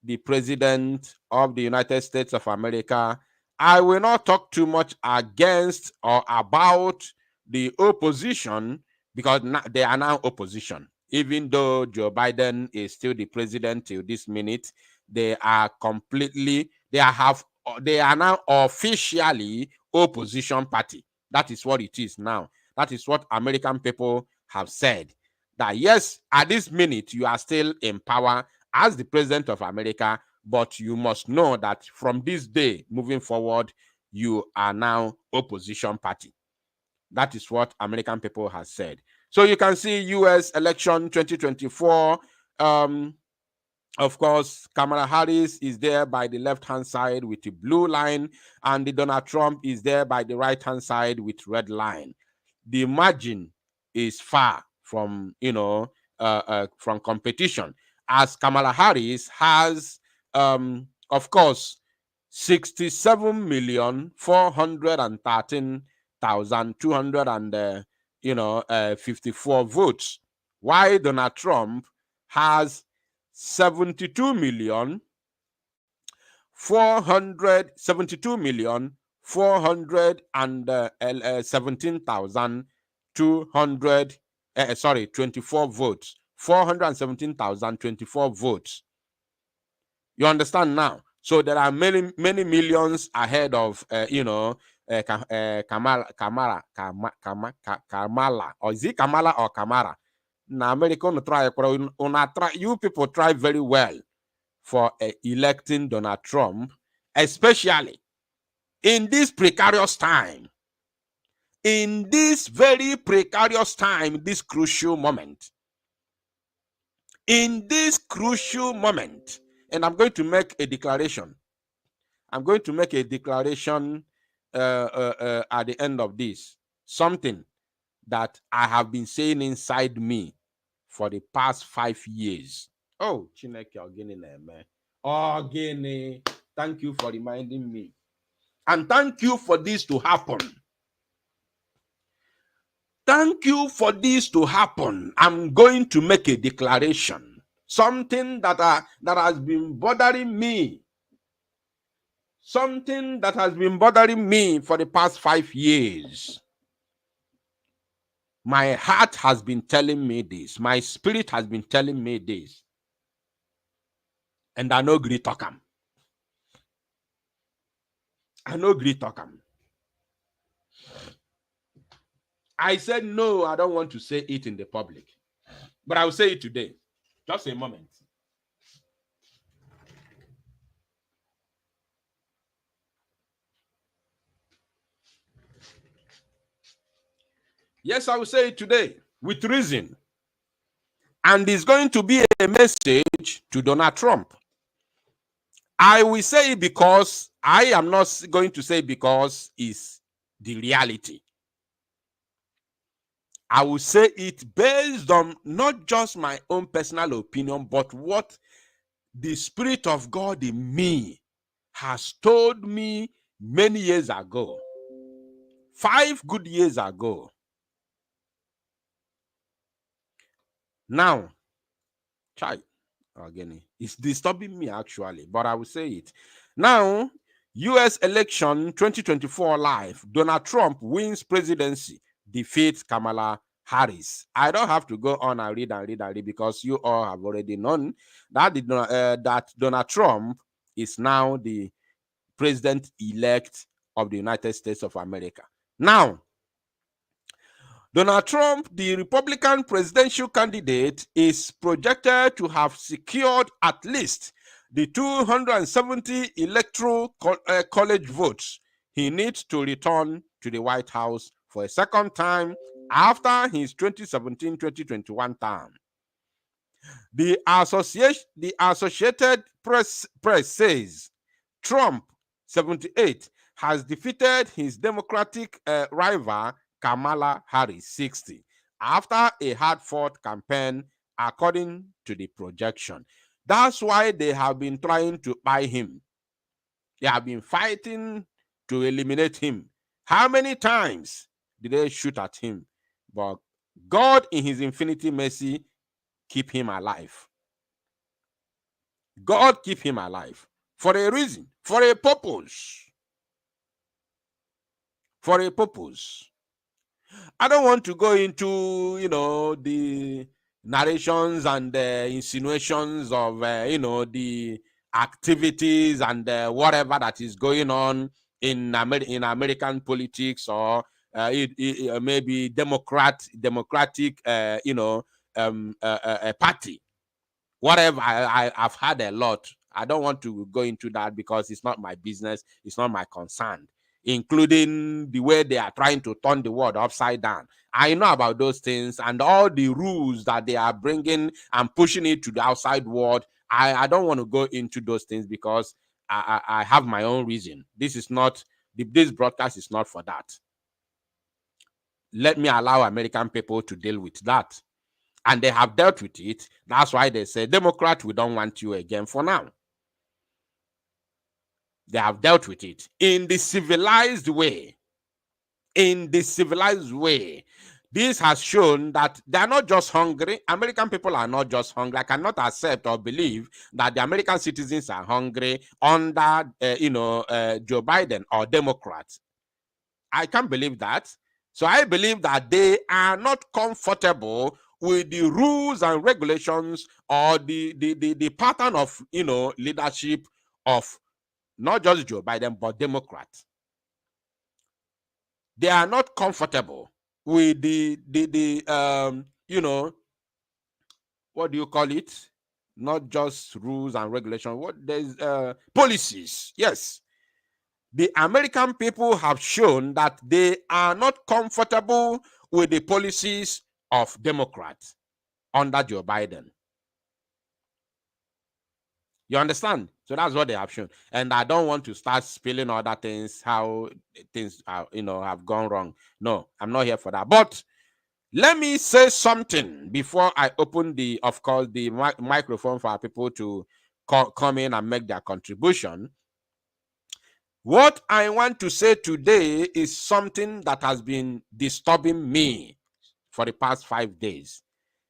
the president of the United States of America. I will not talk too much against or about the opposition, because they are now opposition. Even though Joe Biden is still the president till this minute, they are now officially opposition party. That is what it is now. That is what American people have said. That yes, at this minute, you are still in power as the president of America, but you must know that from this day moving forward, you are now opposition party. That is what American people have said. So you can see U.S. election 2024. Of course, Kamala Harris is there by the left-hand side with the blue line, and the Donald Trump is there by the right-hand side with red line. The margin is far from, from competition, as Kamala Harris has, of course, 67,413,254 votes, while Donald Trump has 24 votes. 417,024 votes. You understand now? So there are many millions ahead of Kamala, or is it Kamala or Kamara? Now America you people try very well for electing Donald Trump, especially in this precarious time. In this very precarious time, this crucial moment. In this crucial moment, and I'm going to make a declaration. I'm going to make a declaration at the end of this. Something that I have been saying inside me for the past 5 years. Oh, Chineke Ogini Neme. Ogini, thank you for reminding me. And thank you for this to happen. Thank you for this to happen. I'm going to make a declaration. Something that has been bothering me. Something that has been bothering me for the past 5 years. My heart has been telling me this. My spirit has been telling me this. And I know agree talk am. I know agree talk am. I said, no, I don't want to say it in the public. But I will say it today. Just a moment. Yes, I will say it today with reason. And it's going to be a message to Donald Trump. I will say it because I am not going to say because it's the reality. I will say it based on not just my own personal opinion, but what the Spirit of God in me has told me many years ago. 5 good years ago. Now, child, again, it's disturbing me actually, but I will say it. Now, U.S. election 2024 live. Donald Trump wins presidency, defeats Kamala Harris. I don't have to go on and read because you all have already known that that Donald Trump is now the president-elect of the United States of America. Now, Donald Trump, the Republican presidential candidate, is projected to have secured at least the 270 electoral college votes he needs to return to the White House for a second time after his 2017-2021 term. The Associated Press says Trump, 78, has defeated his Democratic rival Kamala Harris, 60, after a hard-fought campaign, according to the projection. That's why they have been trying to buy him. They have been fighting to eliminate him. How many times did they shoot at him? But God, in his infinity mercy, keep him alive. God keep him alive for a reason, for a purpose. For a purpose. I don't want to go into, the narrations and the insinuations of, the activities and whatever that is going on in American politics, or maybe democratic party, whatever. I've had a lot. I don't want to go into that because it's not my business. It's not my concern, including the way they are trying to turn the world upside down. I know about those things and all the rules that they are bringing and pushing it to the outside world. I don't want to go into those things because I have my own reason. This is not, this broadcast is not for that. Let me allow American people to deal with that. And they have dealt with it. That's why they say, Democrat, we don't want you again for now. They have dealt with it in the civilized way. In the civilized way. This has shown that they are not just hungry. American people are not just hungry. I cannot accept or believe that the American citizens are hungry under, Joe Biden or Democrats. I can't believe that. So I believe that they are not comfortable with the rules and regulations or the pattern of, leadership of not just Joe Biden, but Democrats. They are not comfortable with the what do you call it? Not just rules and regulations. What there's policies. Yes. The American people have shown that they are not comfortable with the policies of Democrats under Joe Biden. You understand? So that's what they have shown. And I don't want to start spilling other things, how things are, have gone wrong. No, I'm not here for that. But let me say something before I open the microphone for people to come in and make their contribution. What I want to say today is something that has been disturbing me for the past 5 days.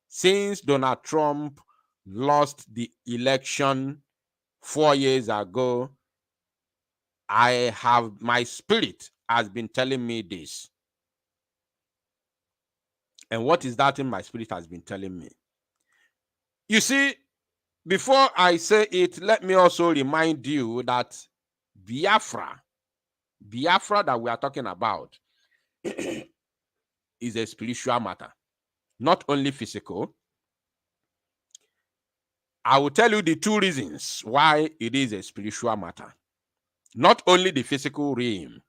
Since Donald Trump lost the election 4 years ago, my spirit has been telling me this. And what is that in my spirit has been telling me? You see, before I say it, let me also remind you that Biafra that we are talking about is a spiritual matter, not only physical. I will tell you the two reasons why it is a spiritual matter, not only the physical realm.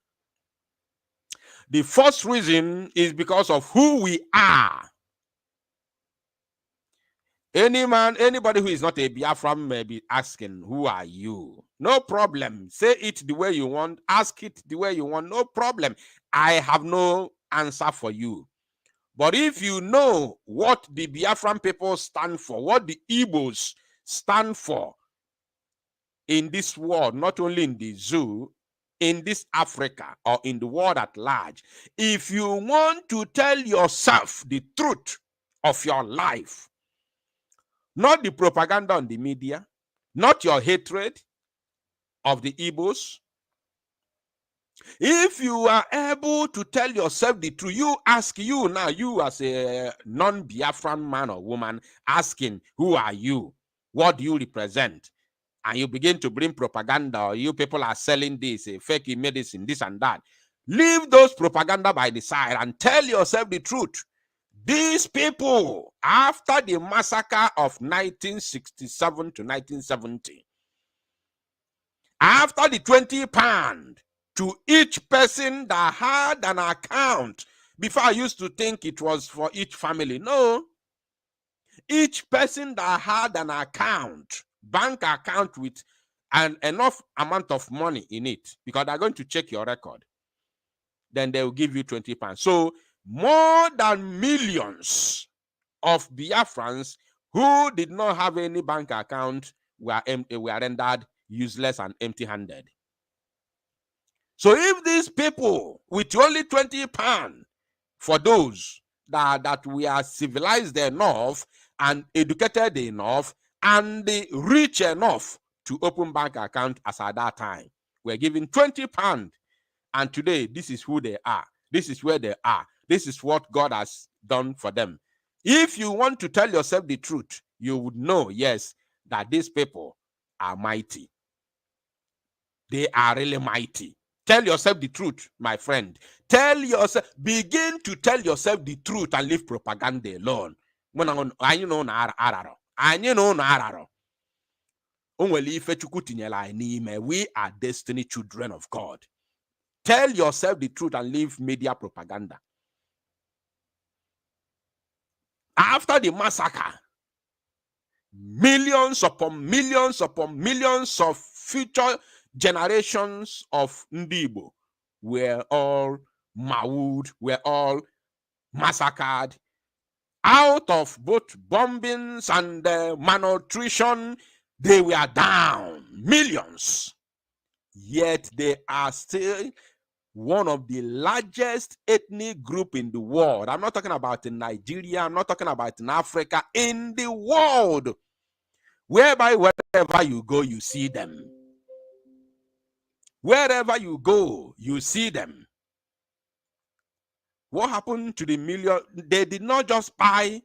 The first reason is because of who we are. Anybody who is not a Biafran may be asking, who are you? No problem. Say it the way you want. Ask it the way you want. No problem. I have no answer for you. But if you know what the Biafran people stand for, what the Igbos stand for in this world, not only in the zoo, in this Africa or in the world at large, if you want to tell yourself the truth of your life, not the propaganda on the media, not your hatred of the Igbos. If you are able to tell yourself the truth, you as a non-Biafran man or woman, asking, who are you? What do you represent? And you begin to bring propaganda, or you people are selling this, fake medicine, this and that. Leave those propaganda by the side and tell yourself the truth. These people, after the massacre of 1967 to 1970, after the 20 pound to each person that had an account, before I used to think it was for each family. No. Each person that had an account, bank account with an enough amount of money in it, because they're going to check your record, then they will give you 20 pounds. So more than millions of Biafrans who did not have any bank account were rendered useless and empty-handed. So if these people with only 20 pounds, for those that we are civilized enough and educated enough and rich enough to open bank account as at that time, we're given 20 pounds. And today, this is who they are. This is where they are. This is what God has done for them. If you want to tell yourself the truth, you would know, yes, that these people are mighty. They are really mighty. Tell yourself the truth, my friend. Begin to tell yourself the truth and leave propaganda alone. Anyị know na araro. Anyị know na araro. Onwere ife Chukwu tinyere anyị n'ime. We are destiny children of God. Tell yourself the truth and leave media propaganda. After the massacre, millions upon millions upon millions of future generations of Ndibo were all mauled, were all massacred out of both bombings and malnutrition. They were down, millions. Yet they are still one of the largest ethnic group in the world. I'm not talking about in Nigeria. I'm not talking about in Africa. In the world, whereby wherever you go, you see them. Wherever you go, you see them. What happened to the million? They did not just buy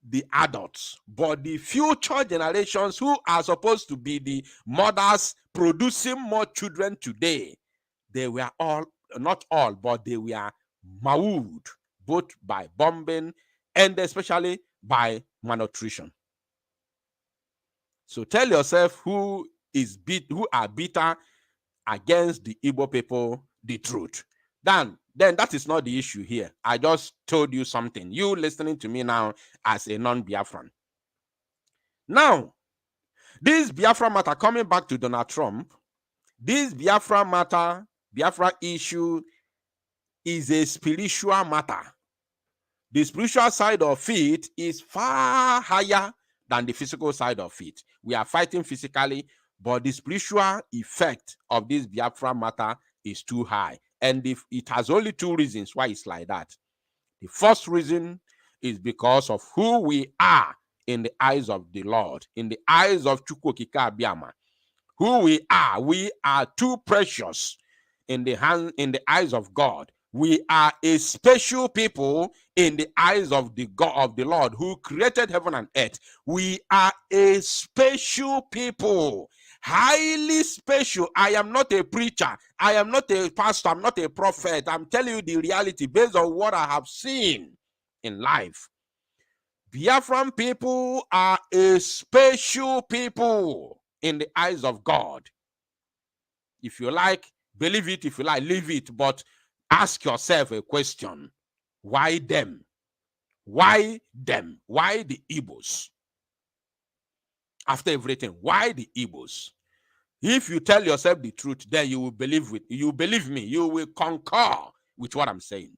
the adults, but the future generations who are supposed to be the mothers producing more children today. They were all, not all, but they were mauled, both by bombing and especially by malnutrition. So tell yourself who are bitter against the Igbo people the truth. Then that is not the issue here. I just told you something. You listening to me now as a non-Biafran. Now, this Biafra matter, coming back to Donald Trump, this Biafra matter, Biafra issue is a spiritual matter. The spiritual side of it is far higher than the physical side of it. We are fighting physically, but the spiritual effect of this Biafra matter is too high. And it has only two reasons why it's like that. The first reason is because of who we are in the eyes of the Lord, in the eyes of Chukwokika Abiyama. Who we are too precious in the eyes of God. We are a special people in the eyes of the God of the Lord who created heaven and earth. We are a special people, highly special. I am not a preacher. I am not a pastor. I'm not a prophet. I'm telling you the reality based on what I have seen in life. Biafran people are a special people in the eyes of God. If you like, believe it. If you like, leave it. But ask yourself a question. Why them? Why them? Why the Igbos? After everything, why the Igbos? If you tell yourself the truth, then you will believe it. You believe me. You will concur with what I'm saying.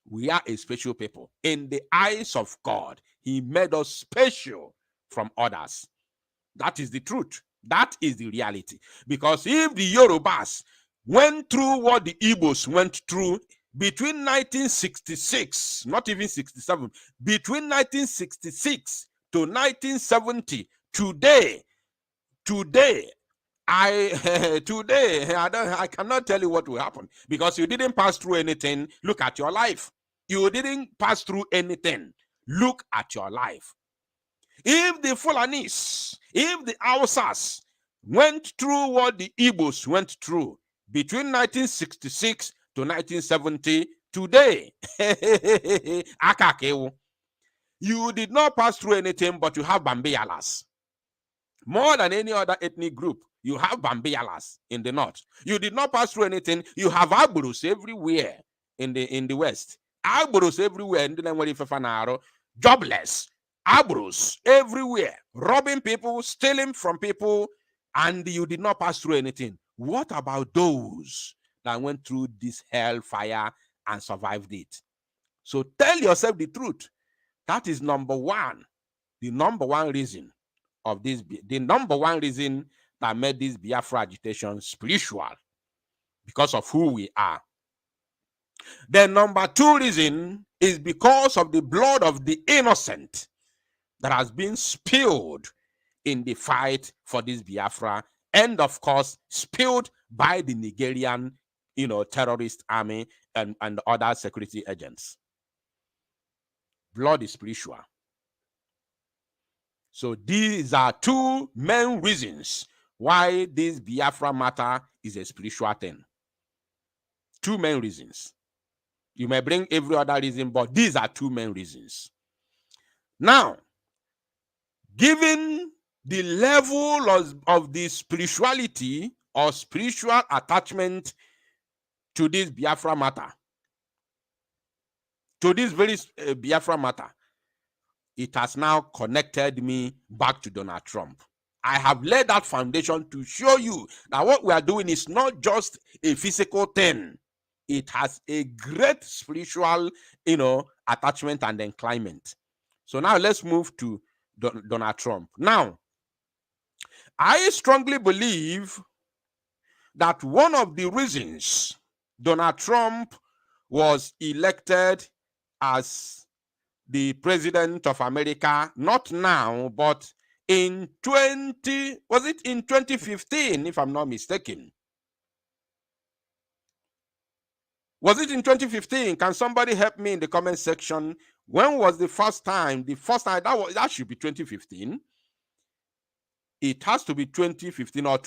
We are a special people. In the eyes of God, He made us special from others. That is the truth. That is the reality. Because if the Yorubas went through what the Igbos went through between 1966, not even 67, between 1966 to 1970, today, I cannot tell you what will happen because you didn't pass through anything. Look at your life. You didn't pass through anything. Look at your life. If the Fulanis, if the Hausas went through what the Igbos went through between 1966 to 1970, today, you did not pass through anything, but you have Bambialas. More than any other ethnic group, you have Bambialas in the north. You did not pass through anything. You have Agburus everywhere in the west. Agburus everywhere in the jobless. Agburus everywhere, robbing people, stealing from people, and you did not pass through anything. What about those that went through this hellfire and survived it? So tell yourself the truth. That is number one. The number one reason of this, the number one reason that made this Biafra agitation spiritual, because of who we are. The number two reason is because of the blood of the innocent that has been spilled in the fight for this Biafra, and of course spilled by the Nigerian, terrorist army and other security agents. Blood is spiritual. So these are two main reasons why this Biafra matter is a spiritual thing. Two main reasons. You may bring every other reason, but these are two main reasons. Now, given the level of the spirituality or spiritual attachment to this Biafra matter, to this very Biafra matter, it has now connected me back to Donald Trump. I have laid that foundation to show you that what we are doing is not just a physical thing. It has a great spiritual, attachment and inclination. So now let's move to Donald Trump. Now, I strongly believe that one of the reasons Donald Trump was elected as the president of America, not now, but in 2015, if I'm not mistaken? Was it in 2015? Can somebody help me in the comment section? When was the first time? The first time, that should be 2015. It has to be 2015 or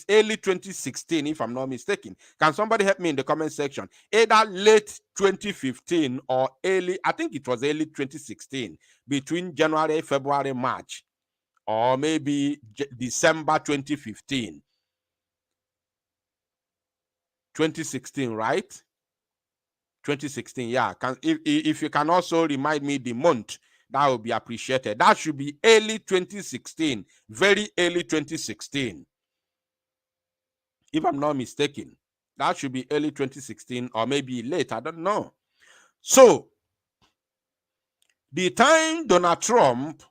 early 2016, if I'm not mistaken. Can somebody help me in the comment section? Either late 2015 or early, I think it was early 2016, between January, February, March, or maybe December 2015. 2016, right? 2016, yeah. If you can also remind me the month, that would be appreciated. That should be early 2016, very early 2016. If I'm not mistaken, that should be early 2016 or maybe late, I don't know. So, the time Donald Trump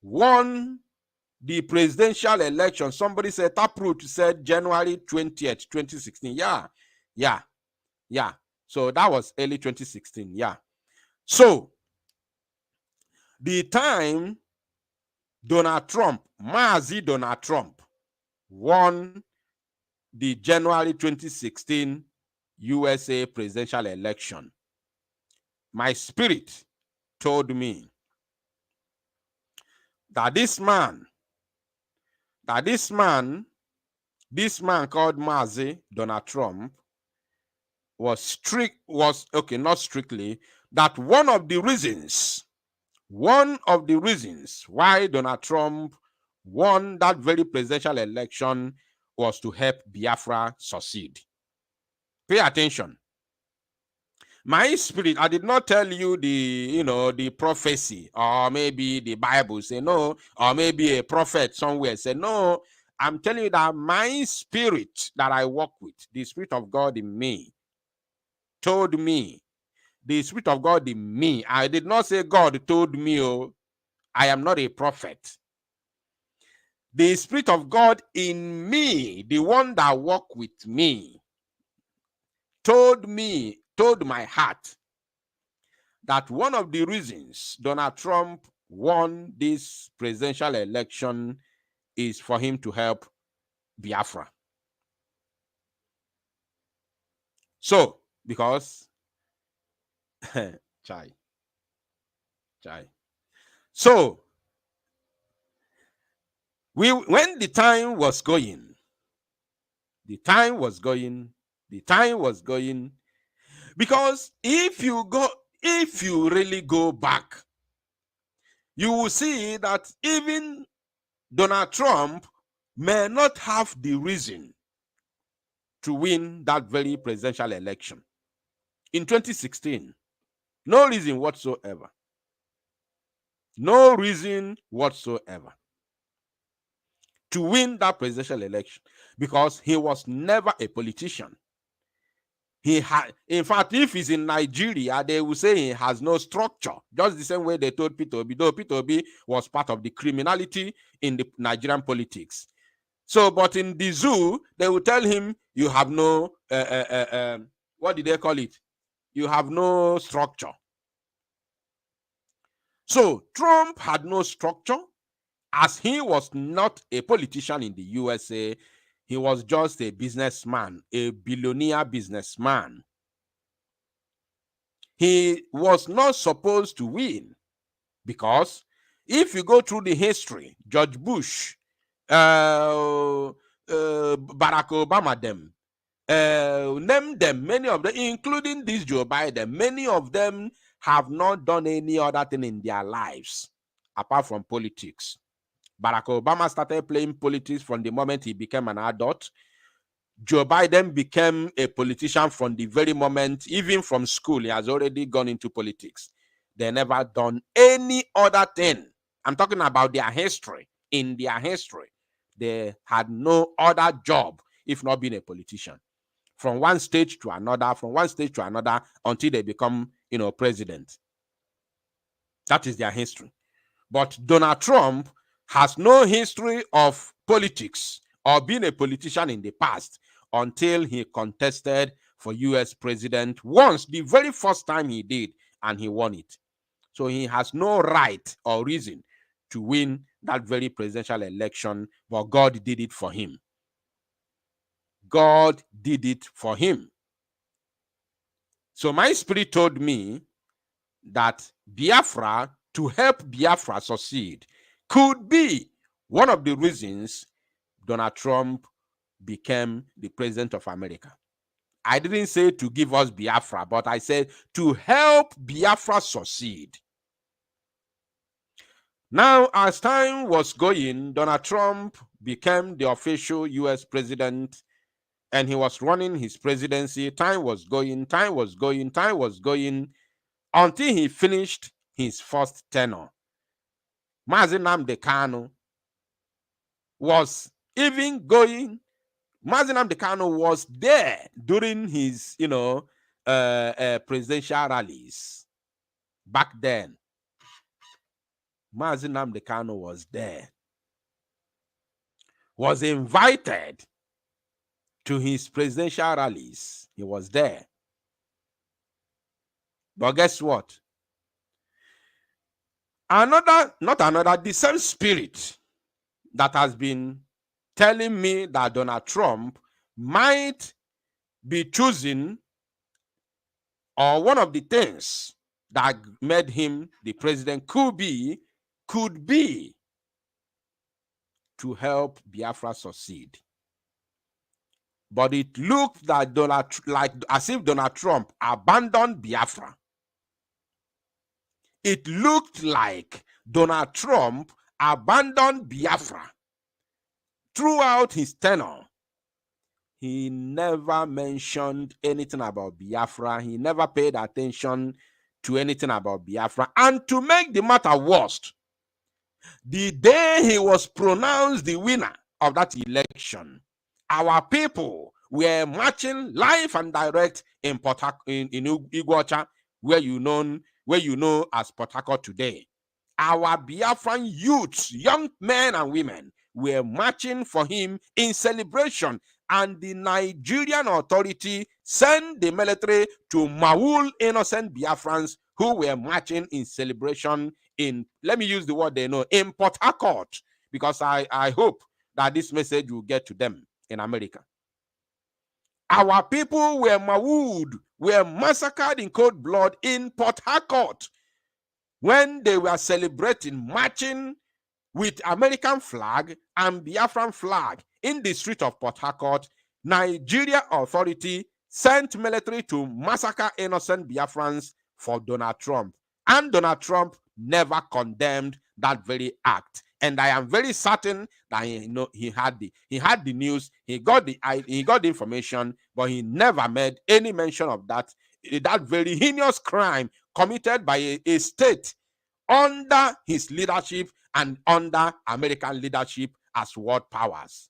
won the presidential election, somebody said, Taproot said January 20th, 2016. Yeah. So that was early 2016, yeah. So, the time Mazi Donald Trump, won the January 2016 USA presidential election, my spirit told me that this man called Mazi Donald Trump not strictly, that one of the reasons why Donald Trump won that very presidential election was to help Biafra succeed. Pay attention. My spirit, I did not tell you the prophecy, or maybe the Bible say no, or maybe a prophet somewhere say no. I'm telling you that my spirit that I walk with, the Spirit of God in me, told me, the Spirit of God in me, I did not say God told me, I am not a prophet. The Spirit of God in me, the one that walked with me, told my heart that one of the reasons Donald Trump won this presidential election is for him to help Biafra. So, because chai. So, when the time was going, because if you really go back, you will see that even Donald Trump may not have the reason to win that very presidential election in 2016. No reason whatsoever. No reason whatsoever to win that presidential election, because he was never a politician. In fact, if he's in Nigeria, they will say he has no structure. Just the same way they told Peter Obi, though Peter Obi was part of the criminality in the Nigerian politics. So, but in the zoo, they will tell him, you have no, what did they call it? You have no structure. So, Trump had no structure, as he was not a politician in the USA. He was just a businessman, a billionaire businessman. He was not supposed to win, because If you go through the history, George Bush, Barack Obama, name them, many of them, including this Joe Biden, many of them have not done any other thing in their lives apart from politics. Barack Obama started playing politics from the moment he became an adult. Joe Biden became a politician from the very moment, even from school, he has already gone into politics. They never done any other thing. I'm talking about their history. In their history, they had no other job if not being a politician. From one stage to another, until they become, president. That is their history. But Donald Trump has no history of politics or being a politician in the past until he contested for US president once, the very first time he did, and he won it. So he has no right or reason to win that very presidential election, but God did it for him. God did it for him. So my spirit told me that Biafra, to help Biafra succeed, could be one of the reasons Donald Trump became the president of America. I didn't say to give us Biafra, but I said to help Biafra succeed. Now, as time was going, Donald Trump became the official US president, and he was running his presidency. Time was going, until he finished his first tenure. Mazi Nnamdi Kanu was even going. Mazi Nnamdi Kanu was there during his, presidential rallies. Back then, Mazi Nnamdi Kanu was there. Was invited to his presidential rallies. He was there. But guess what? The same spirit that has been telling me that Donald Trump might be choosing, or one of the things that made him the president could be to help Biafra succeed. But it looked like as if Donald Trump abandoned Biafra. It looked like Donald Trump abandoned Biafra. Throughout his tenure, he never mentioned anything about Biafra. He never paid attention to anything about Biafra. And to make the matter worse, the day he was pronounced the winner of that election, our people were marching live and direct in Iguacha, where you know as Port Harcourt today. Our Biafran youths, young men and women, were marching for him in celebration, and the Nigerian authority sent the military to maul innocent Biafrans who were marching in celebration in, let me use the word they know, in Port Harcourt, because I hope that this message will get to them in America. Our people were mauled, were massacred in cold blood in Port Harcourt when they were celebrating, marching with American flag and Biafran flag in the street of Port Harcourt. Nigeria authority sent military to massacre innocent Biafrans for Donald Trump. And Donald Trump never condemned that very act. And I am very certain that he had the news, he got the information, but he never made any mention of that very heinous crime committed by a state under his leadership and under American leadership as world powers.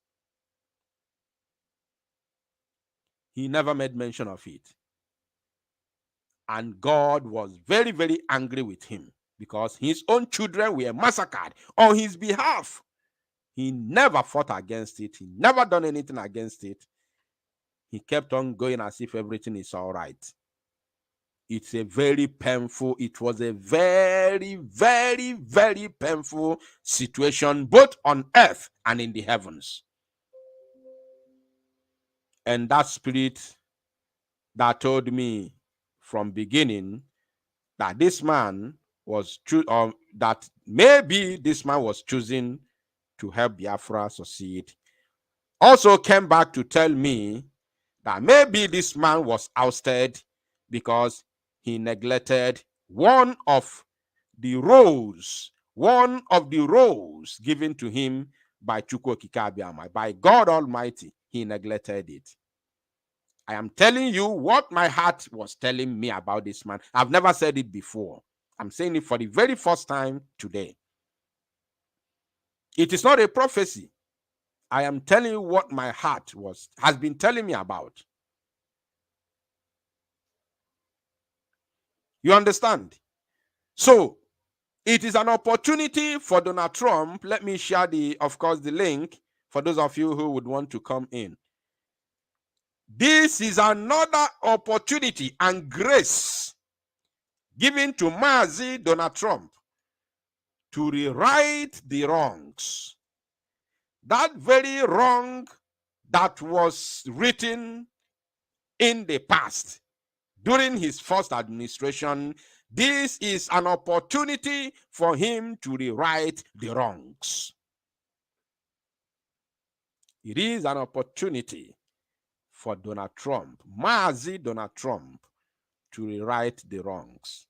He never made mention of it. And God was very, very angry with him because his own children were massacred on his behalf. He never fought against it. He never done anything against it. He kept on going as if everything is all right. It was a very, very, very painful situation, both on earth and in the heavens. And that spirit that told me from beginning that this man was that maybe this man was choosing to help Biafra succeed, also came back to tell me that maybe this man was ousted because he neglected one of the roles given to him by Chukwu Okike Abiama, by God Almighty. He neglected it. I am telling you what my heart was telling me about this man. I've never said it before. I'm saying it for the very first time today. It is not a prophecy. I am telling you what my heart has been telling me about. You understand? So it is an opportunity for Donald Trump. Let me share of course, the link for those of you who would want to come in. This is another opportunity and grace given to Mazi Donald Trump to rewrite the wrongs. That very wrong that was written in the past during his first administration, this is an opportunity for him to rewrite the wrongs. It is an opportunity for Donald Trump, Mazi Donald Trump, to rewrite the wrongs.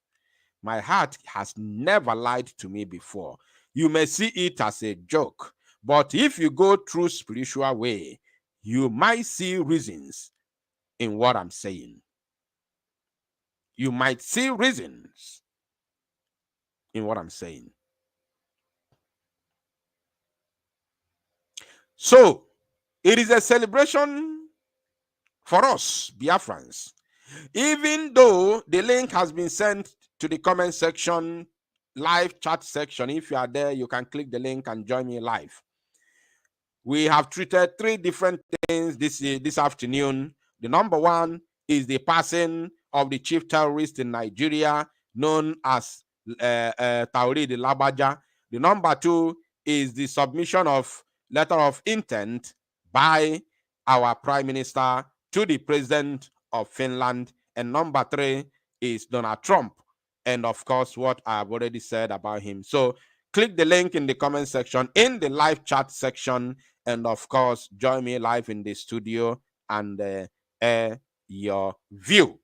My heart has never lied to me before. You may see it as a joke, but if you go through spiritual way, you might see reasons in what I'm saying. You might see reasons in what I'm saying. So, it is a celebration for us, Biafrans. Even though the link has been sent to the comment section, live chat section, if you are there, you can click the link and join me live. We have treated 3 different things this afternoon. The number one is the passing of the chief terrorist in Nigeria, known as Taoreed Lagbaja. The number 2 is the submission of letter of intent by our Prime Minister to the President of Finland. And number 3 is Donald Trump. And of course, what I've already said about him. So click the link in the comment section, in the live chat section, and of course, join me live in the studio and air your view.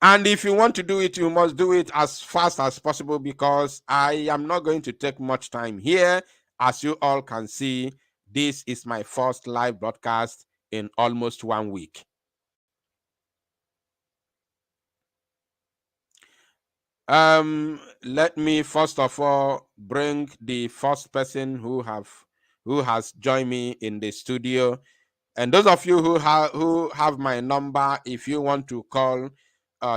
And if you want to do it, you must do it as fast as possible, because I am not going to take much time here. As you all can see, this is my first live broadcast in almost 1 week. Let me first of all bring the first person who has joined me in the studio. And those of you who have my number, if you want to call,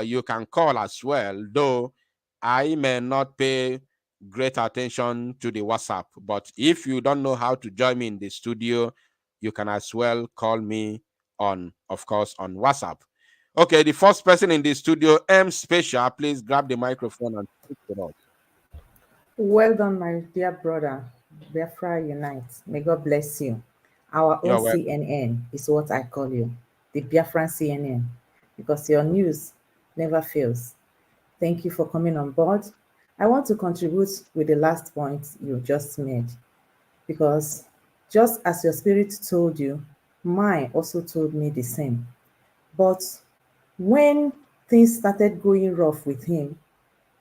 you can call as well, though I may not pay great attention to the WhatsApp. But if you don't know how to join me in the studio, you can as well call me on, of course, on WhatsApp. Okay, the first person in the studio, M Special, please grab the microphone and speak to us. Well done, my dear brother. Biafra Unite. May God bless you. Our own CNN is what I call you, the Biafran CNN, because your news never fails. Thank you for coming on board. I want to contribute with the last point you just made, because just as your spirit told you, mine also told me the same. But when things started going rough with him,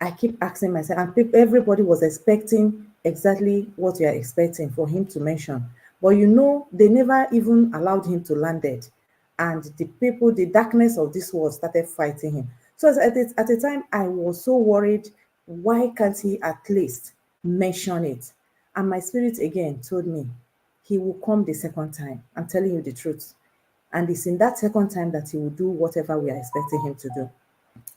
I keep asking myself, and everybody was expecting exactly what you are expecting for him to mention. But you know, they never even allowed him to land it. And the people, the darkness of this world started fighting him. So at the time, I was so worried, why can't he at least mention it? And my spirit again told me, he will come the second time. I'm telling you the truth. And it's in that second time that he will do whatever we are expecting him to do.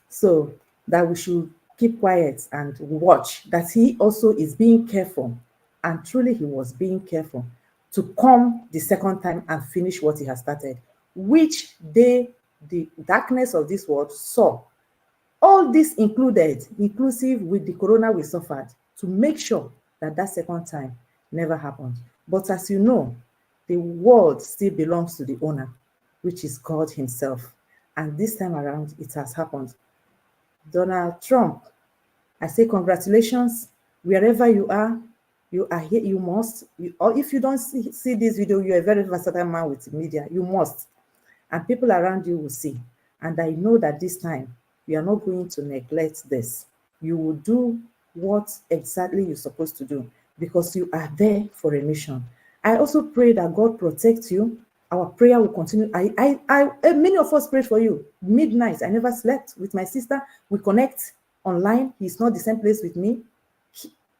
So that we should keep quiet and watch, that he also is being careful. And truly he was being careful to come the second time and finish what he has started, which the darkness of this world saw. All this inclusive with the corona we suffered, to make sure that that second time never happened. But as you know, the world still belongs to the owner, which is God himself. And this time around, it has happened. Donald Trump I say congratulations, wherever you are here, you must, or if you don't see this video, you're a very versatile man with media, you must, and people around you will see. And I know that this time, you are not going to neglect this. You will do what exactly you're supposed to do because you are there for a mission. I also pray that God protects you. Our prayer will continue. Many of us prayed for you. Midnight, I never slept with my sister. We connect online. He's not the same place with me.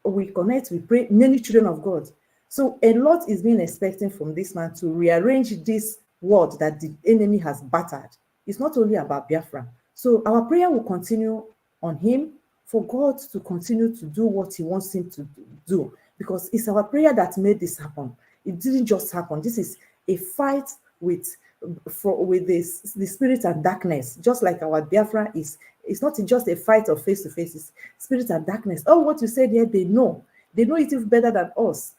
We connect, we pray, many children of God. So a lot is being expected from this man to rearrange this world that the enemy has battered. It's not only about Biafra. So our prayer will continue on him for God to continue to do what he wants him to do, because it's our prayer that made this happen. It didn't just happen. This is a fight with the spirit and darkness, just like our Biafra is. It's not just a fight of face to face, it's spirit and darkness. Oh, what you said here, they know it even better than us,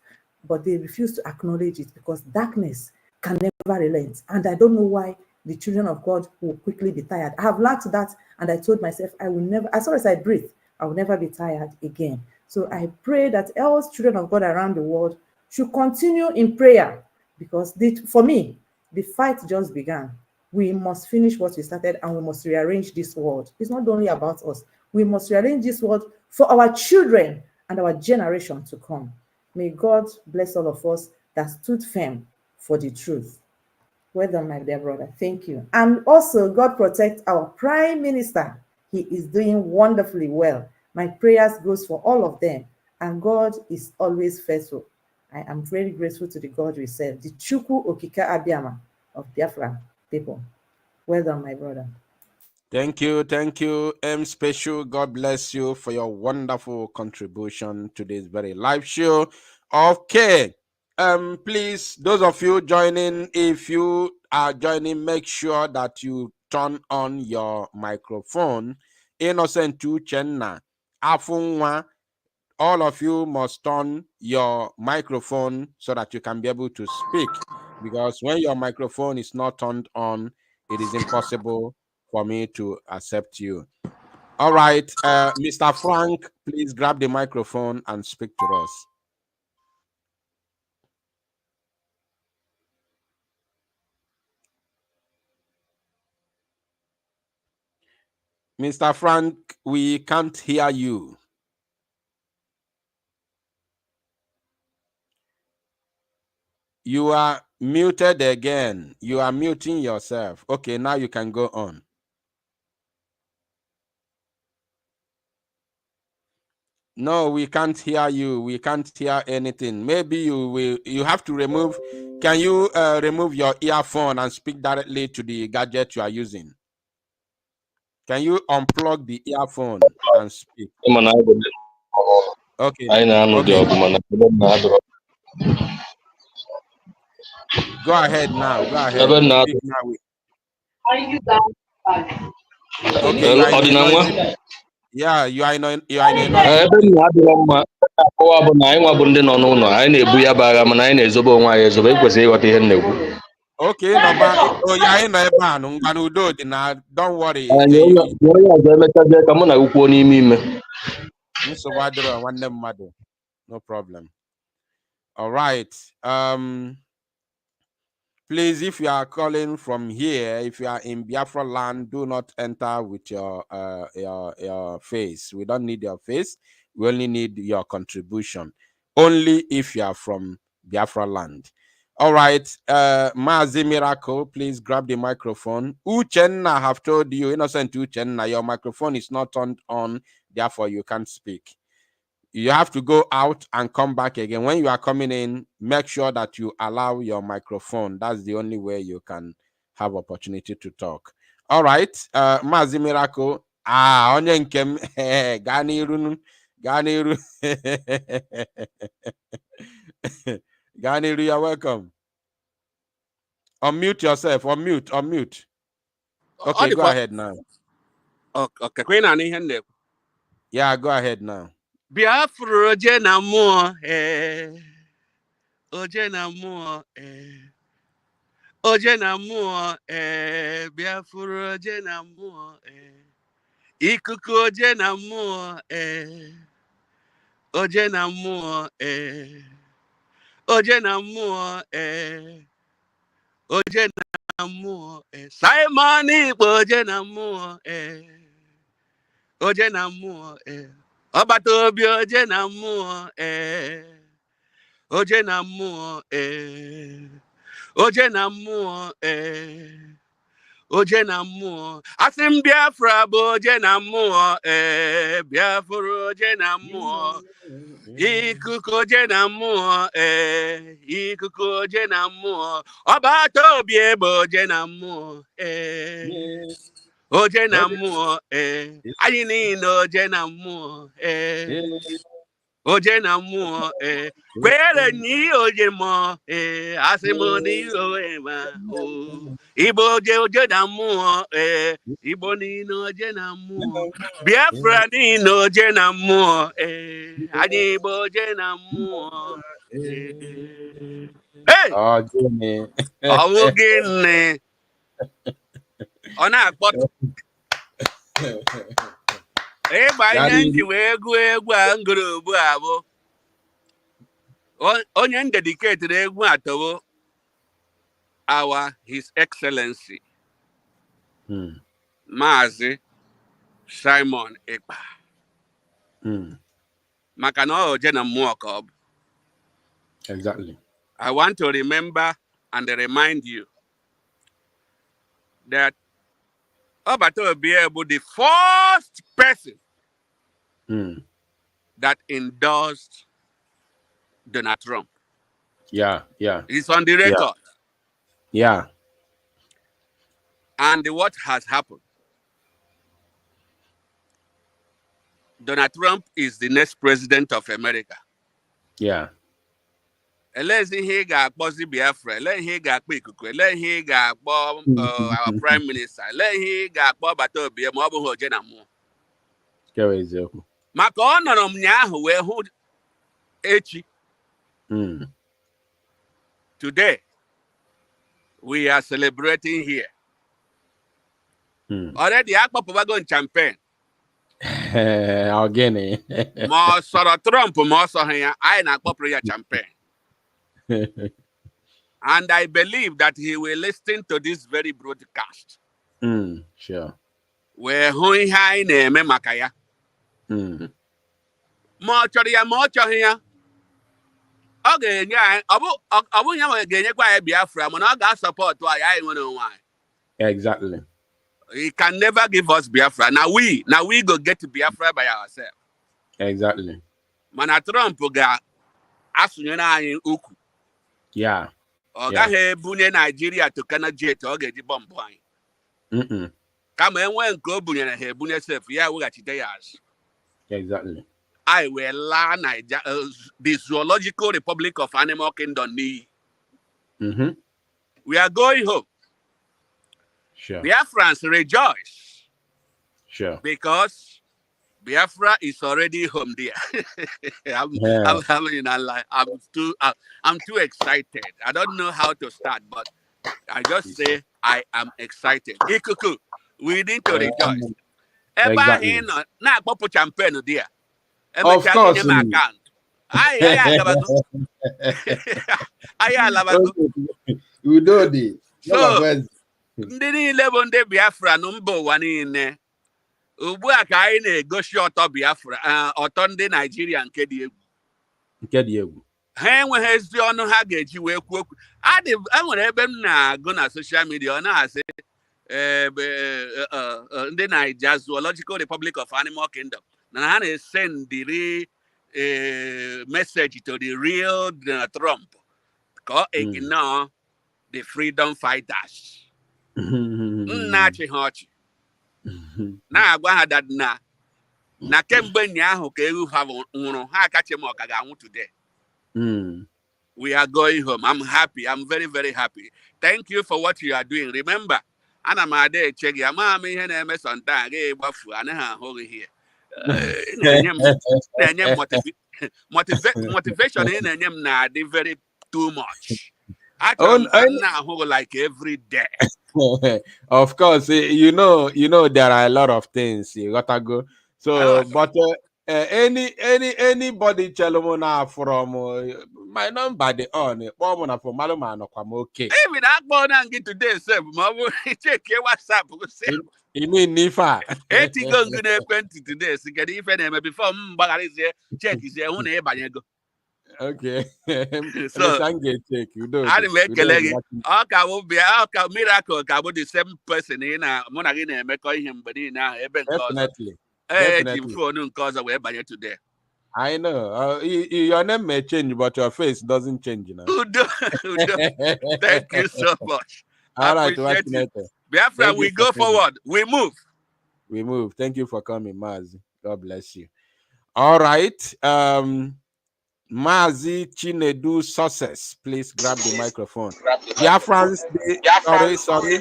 but they refuse to acknowledge it because darkness can never relent. And I don't know why the children of God will quickly be tired. I have learned that, and I told myself I will never, as far as I breathe, I will never be tired again. So I pray that all children of God around the world should continue in prayer, because for me, the fight just began. We must finish what we started, and we must rearrange this world. It's not only about us. We must rearrange this world for our children and our generation to come. May God bless all of us that stood firm for the truth. Well done, my dear brother. Thank you. And also, God protect our Prime Minister. He is doing wonderfully well. My prayers goes for all of them, and God is always faithful. I am very grateful to the God we serve, the Chukwu Okika Abiyama of Biafra people. Well done, my brother. Thank you, M Special. God bless you for your wonderful contribution to this very live show. Okay, please, those of you joining, if you are joining, make sure that you turn on your microphone. Innocent Uchenna, Afunwa, all of you must turn your microphone so that you can be able to speak, because when your microphone is not turned on, it is impossible for me to accept you. All right, Mr. Frank, please grab the microphone and speak to us. Mr. Frank, we can't hear you. You are muted again. You are muting yourself. Okay, now you can go on. No, we can't hear you. We can't hear anything. Maybe you have to remove. Can you remove your earphone and speak directly to the gadget you are using? Can you unplug the earphone and speak? Okay. Go ahead now. Go ahead. Speak now. Okay, you are in a noisy. Yeah, you are in a noisy place. Okay, no, but oh yeah, I know don't worry. No problem. All right. Please, if you are calling from here, if you are in Biafra land, do not enter with your face. We don't need your face. We only need your contribution. Only if you are from Biafra land. All right, Mazi Miracle, please grab the microphone. Uchenna, have told you, innocent Uchenna, your microphone is not turned on, therefore you can't speak. You have to go out and come back again. When you are coming in, make sure that you allow your microphone. That's the only way you can have opportunity to talk. All right, Mazi Miracle. Onye nkem, Ganiru. Ganiru, you're welcome. Unmute yourself. Unmute. Okay, go ahead now. Okay, yeah, go ahead now. Biafra oje na mmụọ, oje na mmụọ, oje na mmụọ, Biafra oje na mmụọ, ikuku oje na mmụọ oje na mmụọ oje na mmụọ oje na mmụọ Simon Igbo oje na mmụọ oje na mmụọ ọbata obi oje na mmụọ oje na mmụọ oje na mmụọ oje na mmụọ asị m Biafra bụ oje na mmụọ Biafra oje na mmụọ ikuku oje na mmụọ ikuku oje na mmụọ ọbata obi ebe oje na mmụọ oje na mmụọ anyị niile oje na mmụọ oje na mmụọ kwere n'ihe oje mmụọ asị m n'ihe oje ma Igbo oje na mmụọ Igbo niile oje na mmụọ Biafra niile oje na mmụọ anyị Igbo oje na mmụọ ọwụ gịnị ọ na-akpọtụ ịgba ihe nji wee gụọ egwu a ngụrụ ugbu a bụ onye ndediketiri egwu atọwo His Excellency Maazị Simon Ekpa maka na ọ oje na mmụọ ka ọ bụ. Exactly. I want to remember and remind you that Obata Obie was the first person that endorsed Donald Trump. Yeah. It's on the record. Yeah. And what has happened? Donald Trump is the next president of America. Yeah. Elezi ihe ga-akpọzi Biafra, ele ihe ga-akpọ ikuku, ele ihe ga-akpọ our prime minister, ele ihe ga-akpọ Obata Obie ma ọ bụghị oje na mmụọ. Maka ọ nọrọ m ụnyaahụ wee hụ echi. Today, we are celebrating here. Already, akpọpụbago champagne. Ogene. Ma ọ sọrọ Trump ma ọ sọghị ya, anyị na-akpọpụrụ ya champagne. And I believe that he will listen to this very broadcast. Sure. Wee hụ ihe anyị na-eme maka ya. Ma ọ chọrọ ya ma ọ chọghị ya. Ọ ga-enye anyị, ọ bụ ya ga-enyekwa anyị Biafra, mana ọ ga-asọpọtụ anyị nwere onwe anyị. Exactly. He can never give us Biafra. Now we go get Biafra by ourselves. Exactly. Mana Trump ga-asụnyere anyị ukwu. Yeah. Ọ gaghị ebunye Nigeria to Canada jet, ọ ga-eji bọmbụ anyị. Kama enwe nke o bunyere ha ebunye sef, ya weghachite ya azụ. Exactly. I will la Nigeria, the Zoological Republic of Animal Kingdom n'iyi. We are going home. Sure. Biafrans rejoice. Sure. Because Biafra is already home there. I'm too excited. I don't know how to start, but I just say I am excited. Ikuku, we need to rejoice. Exactly. Na-akpọpụ champagne there. Of course. So, ndị niile bụ ndị Biafra na mba ụwa niile ugbu a ka anyị na-egosi ọtọ Biafra ọtọ ndị Nigeria nke dị egwu. Ha enweghị ezi ọnụ ha ga-eji wee kwuo okwu. Enwere ebe m na-agụ na social media ọ na-asị ndị Nigeria Zoological Republic of Animal Kingdom na ha na-send the message to the real Trump ka ọ ignore the freedom fighters. Na-achị ha ọchị na-agwa ha na kemgbe ụnyaahụ ka ewu ha nwụrụ ha akache ma ọ ka ga-anwụ today. We are going home. I'm happy. I'm very, very happy. Thank you for what you are doing. Remember, ana m ada eche gị ama m ihe na-eme sọnta ga egbafu anaghị ahụ gị here. Na-enye m motivation ị na-enye m na-adị very too much. Like every day. Of course, you know there are a lot of things you gotta go. So, but anybody chalomona from my number the on woman from Maluma I'm okay. Even that born and get today, sir. Check your WhatsApp. You mean Nifa? Eti go ngune kwenti today. So get if any before bagari say check is here one banyego. Okay. So check you do. I make kelegi. Aka will be aka miracle ka the same person in a monagina make him but in a even cause. Definitely. Phone cause away by today. I know. Your name may change, but your face doesn't change, you know. Udo. Thank you so much. All right, appreciate it. Biafra, we go forward. We move. We move. Thank you for coming, Mazi. God bless you. All right. Mazi Chinedu Success, please grab the microphone. Biafrans, sorry.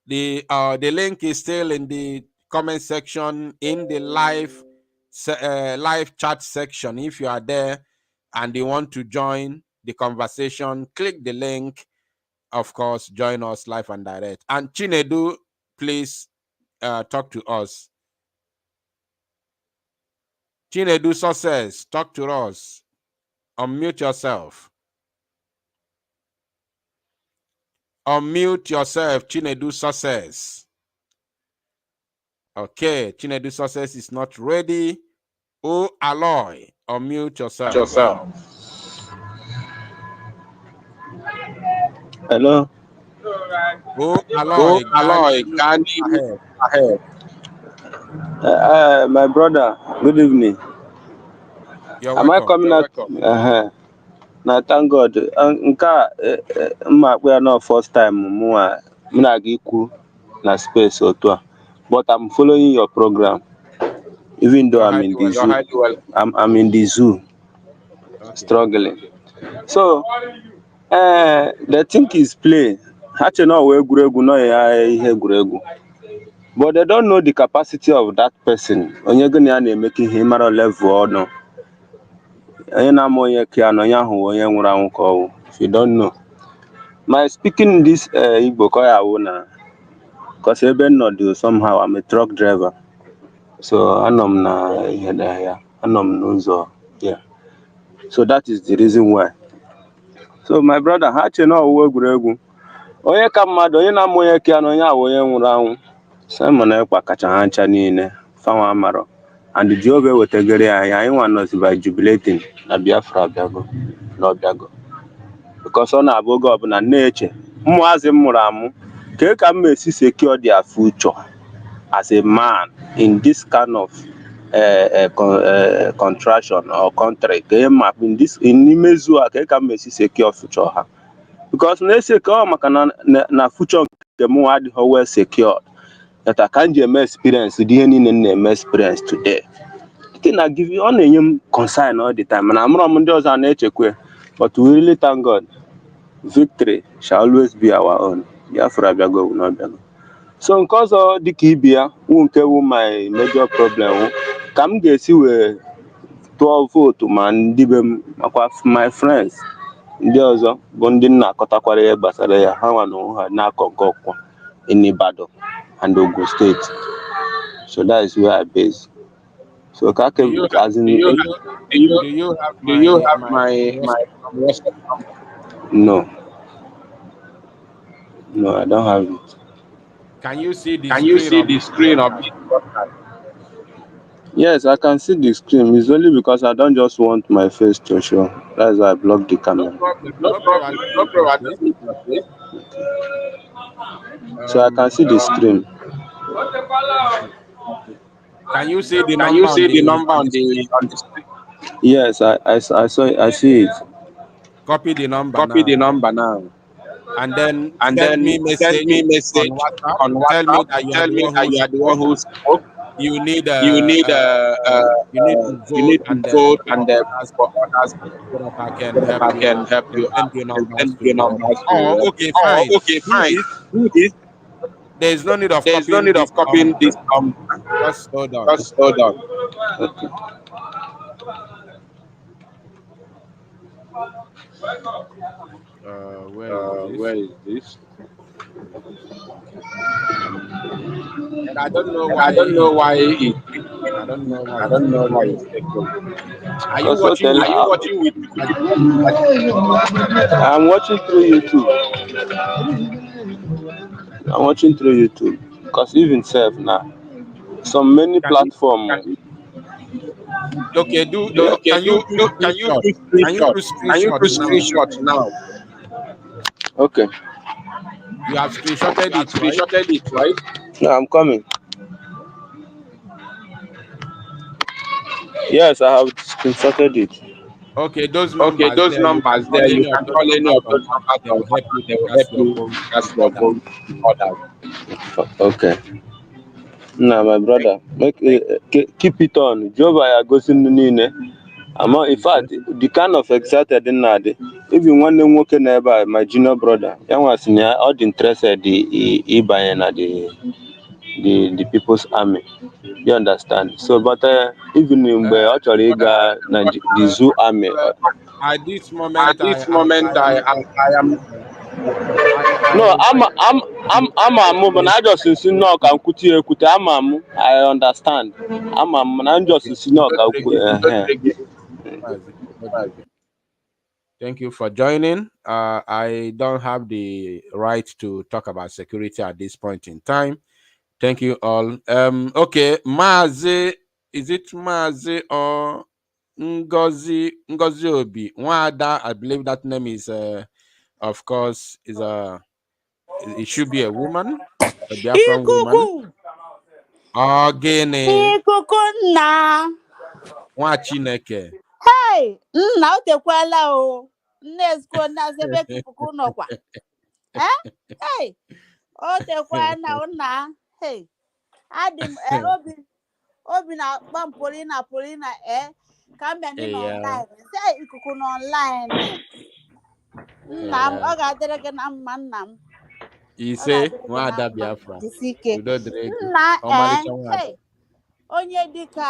The link is still in the comment section in the live chat section. If you are there and you want to join the conversation, click the link. Of course, join us live and direct. And Chinedu, please talk to us. Chinedu Success, talk to us. Unmute yourself. Unmute yourself, Chinedu Success. Okay, Chinedu Success is not ready. Oh, Aloy, unmute yourself. Hello. Oh, Aloy, can you ahead? My brother, good evening. You're Am welcome. I coming out? Now, thank God. We are not first time. Na space or two. But I'm following your program, even though I'm in the zoo. I'm in the zoo, struggling. So, the thing is play. Actually, no way guregu. But they don't know the capacity of that person. Onye gani na making him at a level or no. If you don't know. My speaking this Igbo Koya because even not do somehow I'm a truck driver. So anom na here. Anom nuzo. Yeah. So that is the reason why. So my brother, actually no we guregu. Onye ka mmadụ onye na-amụ onye ka na onye awụ onye nwụrụ anwụ. Simon ekpa kacha ha ncha niile fanwa amaro. And the job wetegere anyị nwa nọzi by jubilating na Biafra bịago na ọbịago. Because ọ na-abụ oge ọbụla na-eche ụmụazị m mụrụ amụ ka m esi secure their future as a man in this kind of contraction or country in n'ime zoo a ka m esi secure future ha. Because na-esecure maka na future nke m adịghị well secured. That I can't get my experience the ihe experience today. I give you on a concern all the time, and I'm not those are nature, but we really thank God. Victory shall always be our own. Biafra Biago will not be. So because of the Kibia, won't my major problem. Come get you 12 vote man, my friends. Ndị ọzọ bụ ndị na-akọtakwara ihe gbasara ya ha nwa na ha na-akọ ọkwa in Ibadan and Ogun State. So that is where I base. So do you have my WhatsApp number? No, I don't have it. Can you see the screen of this podcast? Yes, I can see the screen. It's only because I don't just want my face to show. That's why I blocked the camera. No problem. So I can see the screen. Can you see the number on the screen? Yes, I see it. Copy the number now. And then send me message on WhatsApp. Tell me that you are the one who spoke. You need to vote and for others so that I can help you send your numbers. Okay, fine. Do this. There is no need of copying this. Just hold on. Okay. Where is this? Where is this? And I don't know And why I don't know why it. I don't know why I it's don't know why taking. it's taking. Are you So watching tell. with? Are you watching with? I'm watching through YouTube. I'm watching through YouTube because even self now, some many Can you? platform. Okay, do Okay, can you do can you screenshot? do Can you screenshot? do Can you screenshot do now? screenshot now? Okay. You have screenshotted You have it, right? screenshotted it, right? No, I'm coming. Yes, I have screenshotted it. Okay, those Okay, numbers those there, you numbers can call there, you any of can those call any numbers of on those WhatsApp. numbers They on will help you WhatsApp. They will discuss help your you own discuss with your others. goals with others. Okay. Now, my Thank, brother, thank keep it on. Jehovah, I go see Nune. In please. fact, the kind of excited in that, even one them working nearby, my junior brother, young was in all the interested the buying at the People's Army. You understand? So, but even in Uh, the actually but, the Zoo Army. at this At moment, this moment, I am. No, I I'm moving. I just see no can kuti kuti. I understand. I just see no can thank you for joining. I don't have the right to talk about security at this point in time. Thank you all. Okay, Mazi, is it Mazi or Ngozi Obi? Wada, I believe that name is of course is it should be a woman, a Biafran woman. Ikuku, Ogene ikuku nna. Nwa Chineke. Hey, nna o tekwala o. Nne eziko nna sebe ikuku nọkwa. Eh? Hey, o tekwala na nna. Hey, adị m obi na-akpa m Polina ka m bịa ndị Hey, n'ọnlaịn. Sị ikuku n'ọnlaịn. Nna m, ọ ga-adịrị gị na mma nna m. Ọ Ise ga-adịrị gị na Nwada mma. Biafra. Jisi ike. Udo dịrị gị. Nna Ọmalịcha Nwada. hey, onye dịka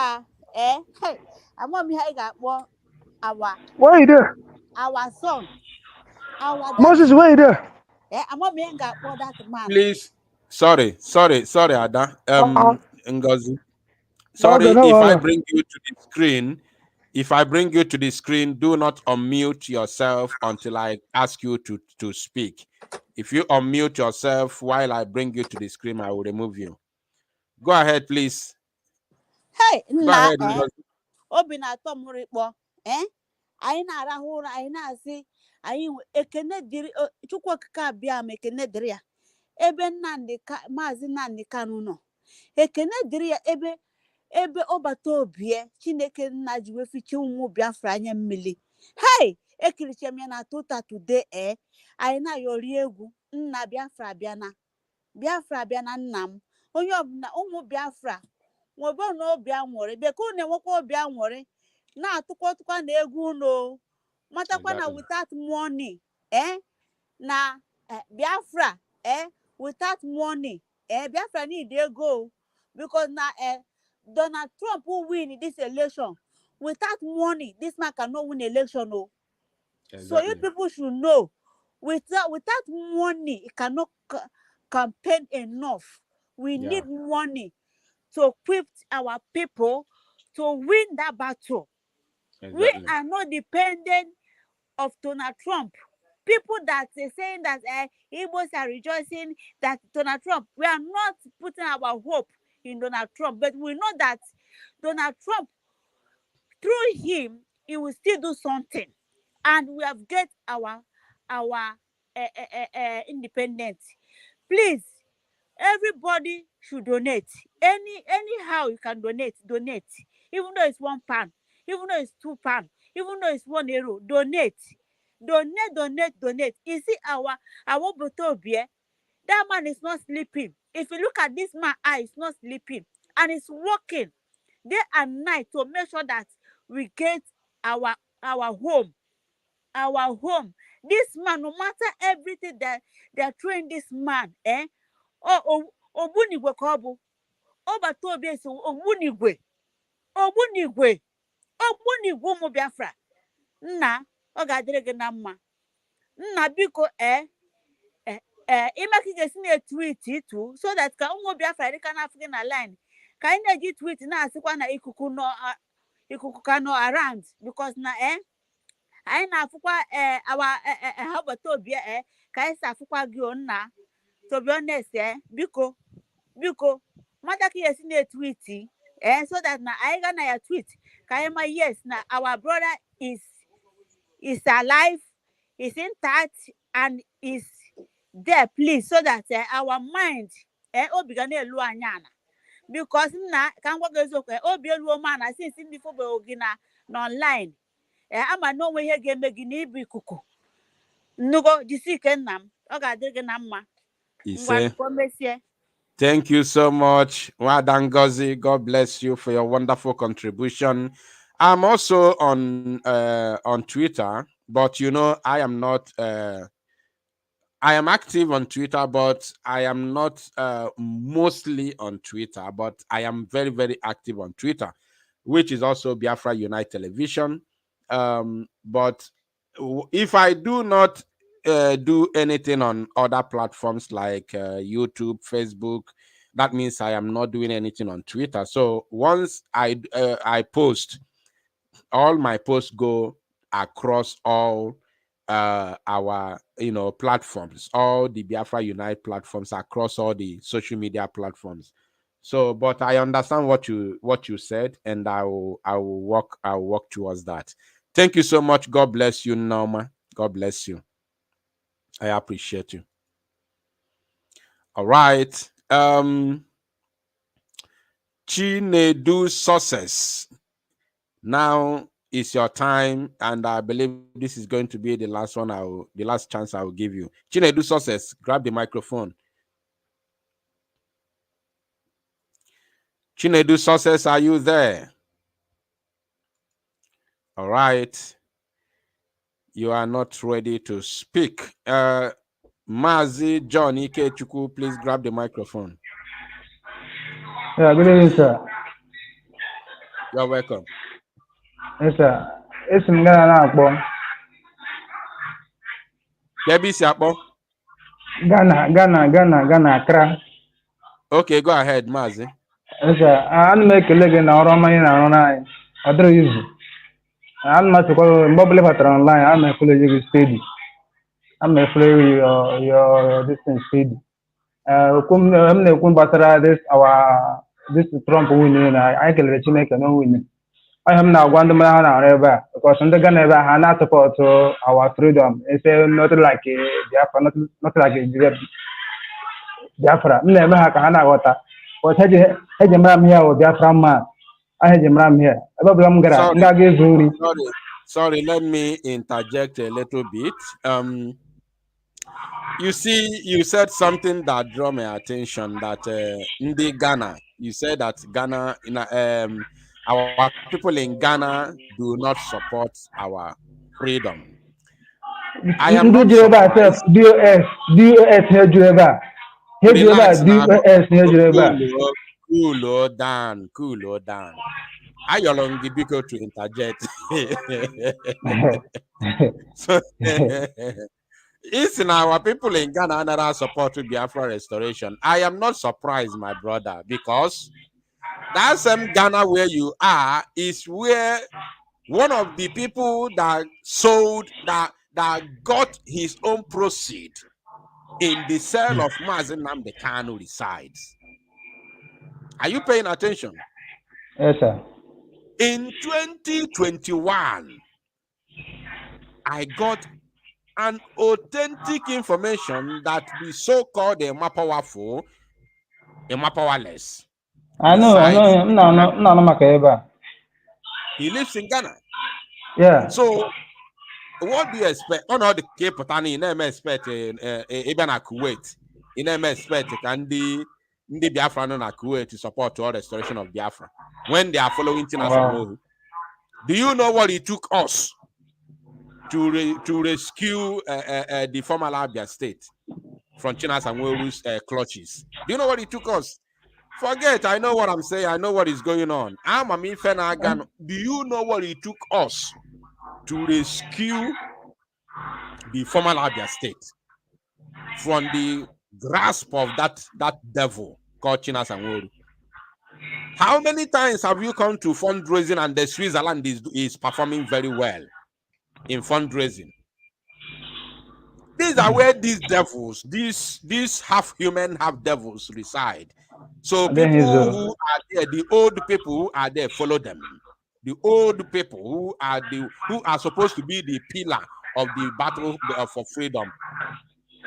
hey, ama m ihe anyị ga-akpọ Where you there? our son, our Moses, daddy. where you there? I'm not being got for that man. Please, sorry, Ada. Ngozi. Okay, Sorry no if I problem. bring you to the screen. If I bring you to the screen, do not unmute yourself until I ask you to speak. If you unmute yourself while I bring you to the screen, I will remove you. Go ahead, please. Hey, Go na ahead, Ngozi. obi na-atọ m rikpọ anyị na-arahụ ụra anyị na-asị anyị ekene dịrị Chukwu okike abịa ma ekene dịrị ya ebe Maazị Nnamdi Kanu nọ ekene dịrị ya ebe ọbata obie Chineke nna ji wefiche ụmụ Biafra anya mmiri hey ekiriche m ya na today anyị na-ayọri egwu nna Biafra abịana nna m onye ọbụla ụmụ Biafra nwebe na obi aṅụrị bekee unu enwekwa obi aṅụrị na-atụkọtụkwa na egwu unu matakwa na without money na Biafra without money Biafra need ego because na Donald Trump will win this election without money this man cannot win election so you people should know without money it cannot campaign enough we need money to equip our people to win that battle. We are not dependent of Donald Trump. People that are saying that Igbos are rejoicing that Donald Trump, we are not putting our hope in Donald Trump, but we know that Donald Trump, through him, he will still do something. And we have get our independence. Please, everybody should donate. Anyhow you can donate. Even though it's £1, even though it's £2, even though it's €1, donate. You see our Botobie, that man is not sleeping. If you look at this man's eye, he's not sleeping. And he's working day and night to make sure that we get our home. Our home. This man, no matter everything that they're throwing this man, Ogbunigwe ka ọ bụ ọbata obi esi Ogbunigwe ụmụ Biafra nna ọ ga-adịrị gị na mma. Nna biko ime ka ị ga-esi na-etwit itu so that ka ụmụ Biafra dị ka na-afụ gị na line ka anyị na-eji tweet na-asịkwa na ikuku ka nọ around because na anyị na-afụkwa awa agbata obi ka anyị si afụkwa gị nna, to be honest biko mmadụ ka esi na-etwit so that na anyị ga na ya tweet ka anyị ma yes na our brother is alive, is intact and is there, please, so that our mind obi ga na-elu anyị ana because nna ka m gwa gị eziokwu obi eluo m ana since ndị fobe gị na online ama na onwe ihe ga-eme gị n'ibu ikuku nnugo jisi ike nna m, ọ ga-adị gị na mma. Thank you so much, Wadan Ngozi. God bless you for your wonderful contribution. I'm also on Twitter, but you know I am not. I am active on Twitter, but I am not mostly on Twitter. But I am very, very active on Twitter, which is also Biafra Unite Television. But if I do not do anything on other platforms like YouTube, Facebook, that means I am not doing anything on Twitter. So once I post, all my posts go across all our platforms, all the Biafra Unite platforms, across all the social media platforms. So, but I understand what you said, and I will work towards that. Thank you so much. God bless you, Norma. God bless you. I appreciate you. All right. Chinedu Success. Now is your time, and I believe this is going to be the last one. The last chance I will give you. Chinedu Success, grab the microphone. Chinedu Success, are you there? All right. You are not ready to speak. Mazi John Ikechukwu, please grab the microphone. Yeah, good evening, sir. You're welcome. Yes, sir. It's Ghana. Ghana, Accra. Okay, go ahead, Mazi. Yes, sir. I'm making a leg in our money online. I don't use it. I'm not mobile online. I'm a fully steady. I'm a fully your distance steady. This Trump winning. I can let you make a no winning. I am now one man ever because on the Ghana ever not support our freedom. It's not like Biafra, not like Biafra. Never have Hana water. But had you ram here or Biafra man? I had you ram here. Sorry, let me interject a little bit. You see, you said something that drew my attention, that in the Ghana, you said that Ghana, our people in Ghana do not support our freedom. I am not surprised. Cool down. I along the biko to interject. So, it's in our people in Ghana that are supporting Biafra restoration. I am not surprised, my brother, because that same Ghana where you are is where one of the people that sold, that got his own proceed in the sale of Mazi Nnamdi Kanu resides. Are you paying attention? Yes, sir. In 2021, I got an authentic information that the so-called Emapawafo, Emapawaless. I know. No, he lives in Ghana. Yeah. So, what do you expect? On all the Cape Patani, you never expect even a Kuwait. You never expect can the Biafra na Kuwait to support all restoration of Biafra when they are following Tina Samohu. Do you know what it took us to rescue the former Abia state from China Samuel's clutches? Do you know what it took us? Forget, I know what I'm saying. I know what is going on. Do you know what it took us to rescue the former Abia state from the grasp of that devil called Chinas Anworu. How many times have you come to fundraising and the Switzerland is performing very well in fundraising? These are where these devils, these half human, half devils reside. So people who are there, the old people who are there, follow them. The old people who are supposed to be the pillar of the battle for freedom,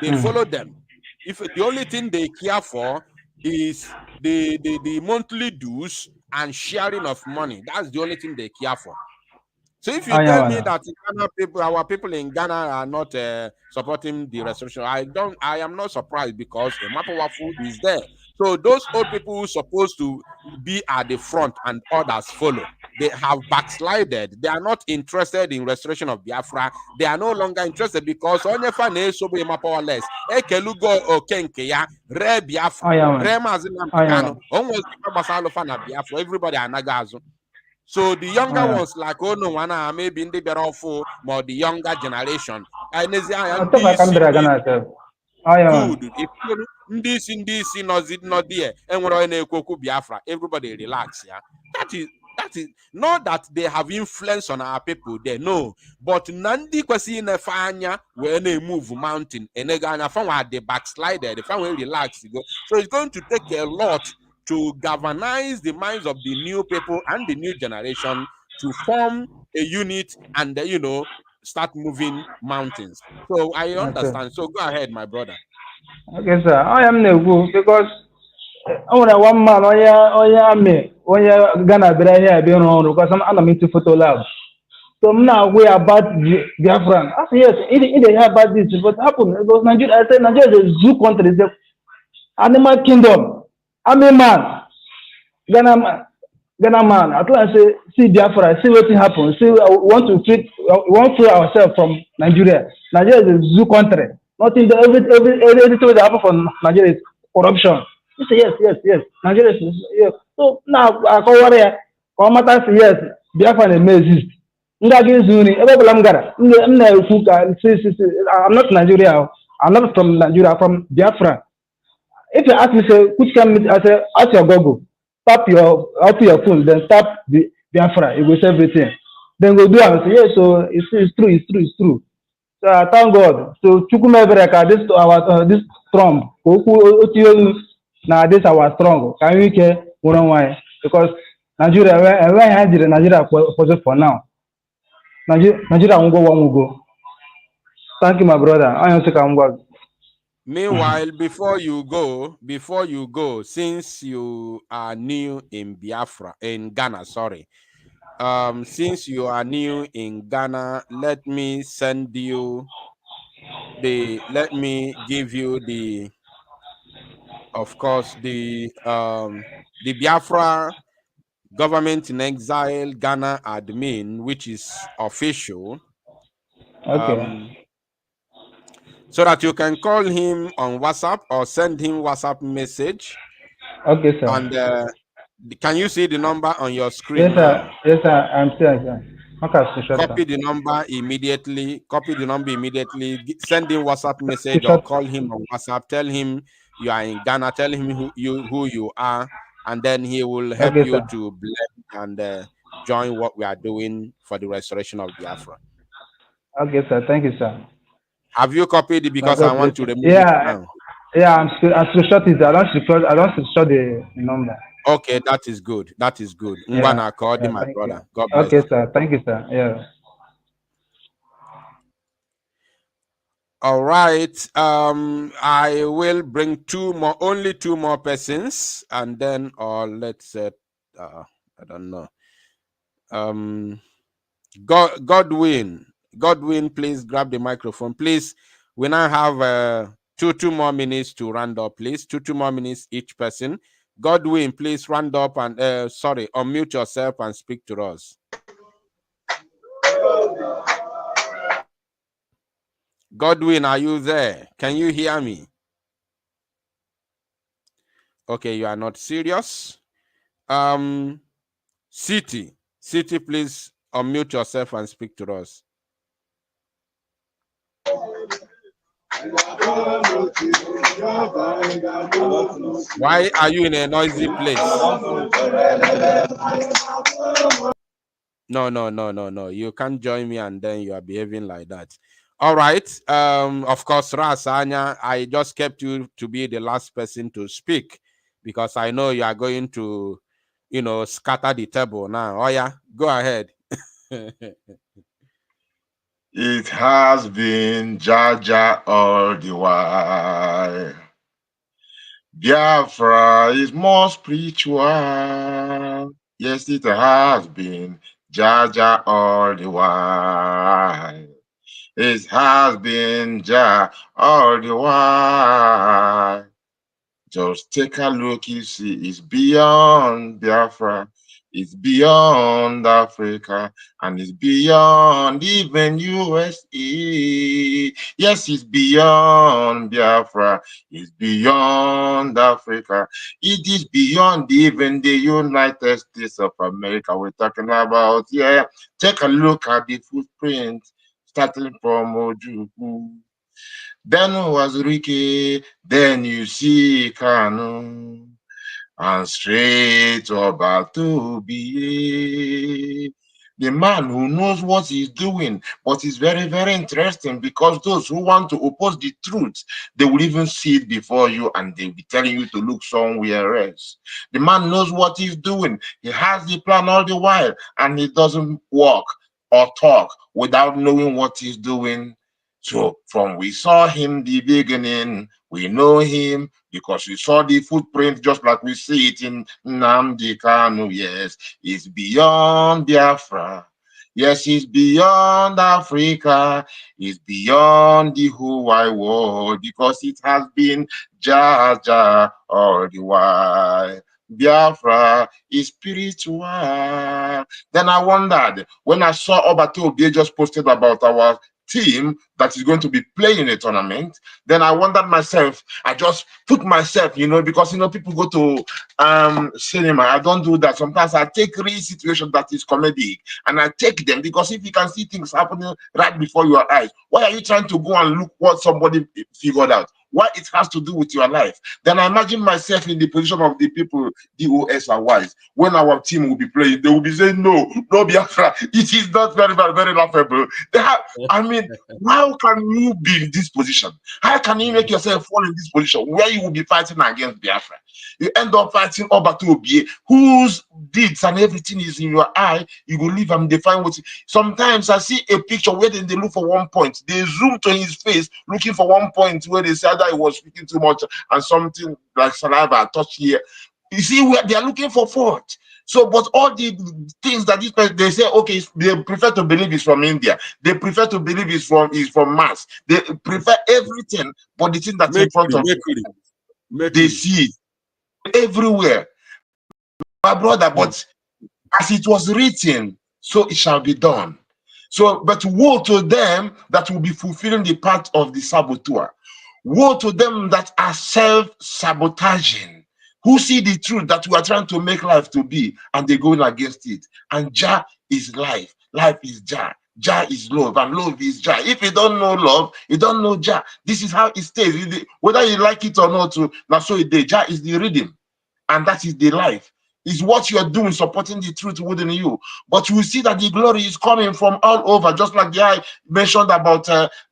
they follow them. If the only thing they care for is the monthly dues and sharing of money, that's the only thing they care for. So if you tell me that Ghana people, our people in Ghana are not supporting the restoration, I am not surprised, because a Mapawafu is there. So those old people who are supposed to be at the front and others follow, they have backslided. They are not interested in restoration of Biafra. They are no longer interested, because onyefa na-esobe Mapawales ekelugo okenke ya re Biafra re mazina Kanu onwe gbasalofa na Biafra, everybody anagazo. So the younger ones, like maybe in the Berofo, or the younger generation, and good. If this not there, and we're Biafra, everybody relax. Yeah, that is not that they have influence on our people. They know, but Nandi kwasi in a fanya when they move mountain and they gonna find they backslide, they find relax. So it's going to take a lot to galvanize the minds of the new people and the new generation to form a unit and start moving mountains. So I understand. So go ahead, my brother. Okay, sir. I am new because only one man, me, Ghana, here, because I'm into photo lab. So now we are about Biafran. I say yes, it hear about this. What happened? Because Nigeria, I said Nigeria is a zoo country, it's an animal kingdom. I'm a man, Ghana man. At last, say, see Biafra, see what happens. See, we want to free ourselves from Nigeria. Nigeria is a zoo country. Nothing, everything that happen from Nigeria is corruption. He say yes. Nigeria is yes. So now I call warrior. Come matter say yes, Biafra may exist. I'm not Nigeria. I'm not from Nigeria. I'm from Biafra. If you ask me, say, which can I say, ask your Google, tap your phone, then tap the Biafra. It will say everything. Then go do it and say, yes, so it's true. So I thank God. So Chukumebereka, this Trump, now this our strong. Can we care why? Because Nigeria, where Nigeria for now. Nigeria won't go. Thank you, my brother. I am to Meanwhile, before you go, since you are new in Biafra, in Ghana, sorry. Since you are new in Ghana, let me give you of course, the Biafra Government in Exile Ghana admin, which is official. Okay. So that you can call him on WhatsApp or send him WhatsApp message. Okay, sir. And can you see the number on your screen now? Yes, sir. I'm sure. Okay, Copy the number immediately. Send him WhatsApp message or call him on WhatsApp. Tell him you are in Ghana. Tell him who you are, and then he will help you to blend and join what we are doing for the restoration of Biafra. Okay, sir. Thank you, sir. Have you copied it? Because I want to remove it now. Yeah, I'm screenshot it. I don't screenshot the number. Okay, that is good. Yeah. My brother. God bless. Okay, sir. Thank you, sir. Yeah. All right. I will bring only two more persons, and then let's say, I don't know. Godwin, please grab the microphone, please. We now have two more minutes to round up, please. Two more minutes each person. Godwin, please round up and unmute yourself and speak to us. Godwin, are you there? Can you hear me? Okay, you are not serious. City, please unmute yourself and speak to us. Why are you in a noisy place? No. You can't join me and then you are behaving like that. All right. Of course, Rasanya, I just kept you to be the last person to speak because I know you are going to, scatter the table now. Oh yeah, go ahead. It has been Jaja all the while. Biafra is more spiritual. Yes, it has been Jaja all the while. It has been Jah all the while. Just take a look, you see, it's beyond Biafra, it's beyond Africa, and it's beyond even USA. Yes, it's beyond Biafra, it's beyond Africa, it is beyond even the United States of America. We're talking about, yeah, take a look at the footprint, starting from Ojukwu. Then was Ricky, then you see Kanu, and straight about to be the man who knows what he's doing. But it's very, very interesting because those who want to oppose the truth, they will even see it before you and they'll be telling you to look somewhere else. The man knows what he's doing. He has the plan all the while and he doesn't walk or talk without knowing what he's doing. So from we saw him the beginning, we know him because we saw the footprint just like we see it in Nnamdi Kanu. Yes, it's beyond Biafra. Yes, it's beyond Africa. It's beyond the whole wide world because it has been Jaja all the while. Biafra is spiritual. Then I wondered when I saw Obato Obie just posted about our team that is going to be playing a tournament, then I wondered myself, I just put myself, because people go to cinema. I don't do that. Sometimes I take real situations that is comedic and I take them because if you can see things happening right before your eyes, why are you trying to go and look what somebody figured out? What it has to do with your life? Then I imagine myself in the position of the people, DOS and Wise, when our team will be playing, they will be saying, no, Biafra. It is not very, very, very laughable. How can you be in this position? How can you make yourself fall in this position where you will be fighting against Biafra? You end up fighting Obato Obie, whose deeds and everything is in your eye. You will leave and define what. Sometimes I see a picture where they look for one point. They zoom to his face, looking for one point where they said that he was speaking too much and something like saliva touched here. You see, where they are looking for fault. So, but all the things that this person, they say, okay, they prefer to believe is from India. They prefer to believe is from Mars. They prefer everything, but the thing that's in front of them, they see it everywhere. My brother, but as it was written, so it shall be done. So, but woe to them that will be fulfilling the part of the saboteur. Woe to them that are self-sabotaging, who see the truth that we are trying to make life to be, and they go against it. And Jah is life. Life is Jah. Jah is love, and love is Jah. If you don't know love, you don't know Jah. This is how it stays. Whether you like it or not, that's so it is. Jah is the rhythm, and that is the life. Is what you are doing supporting the truth within you. But you will see that the glory is coming from all over, just like the guy mentioned about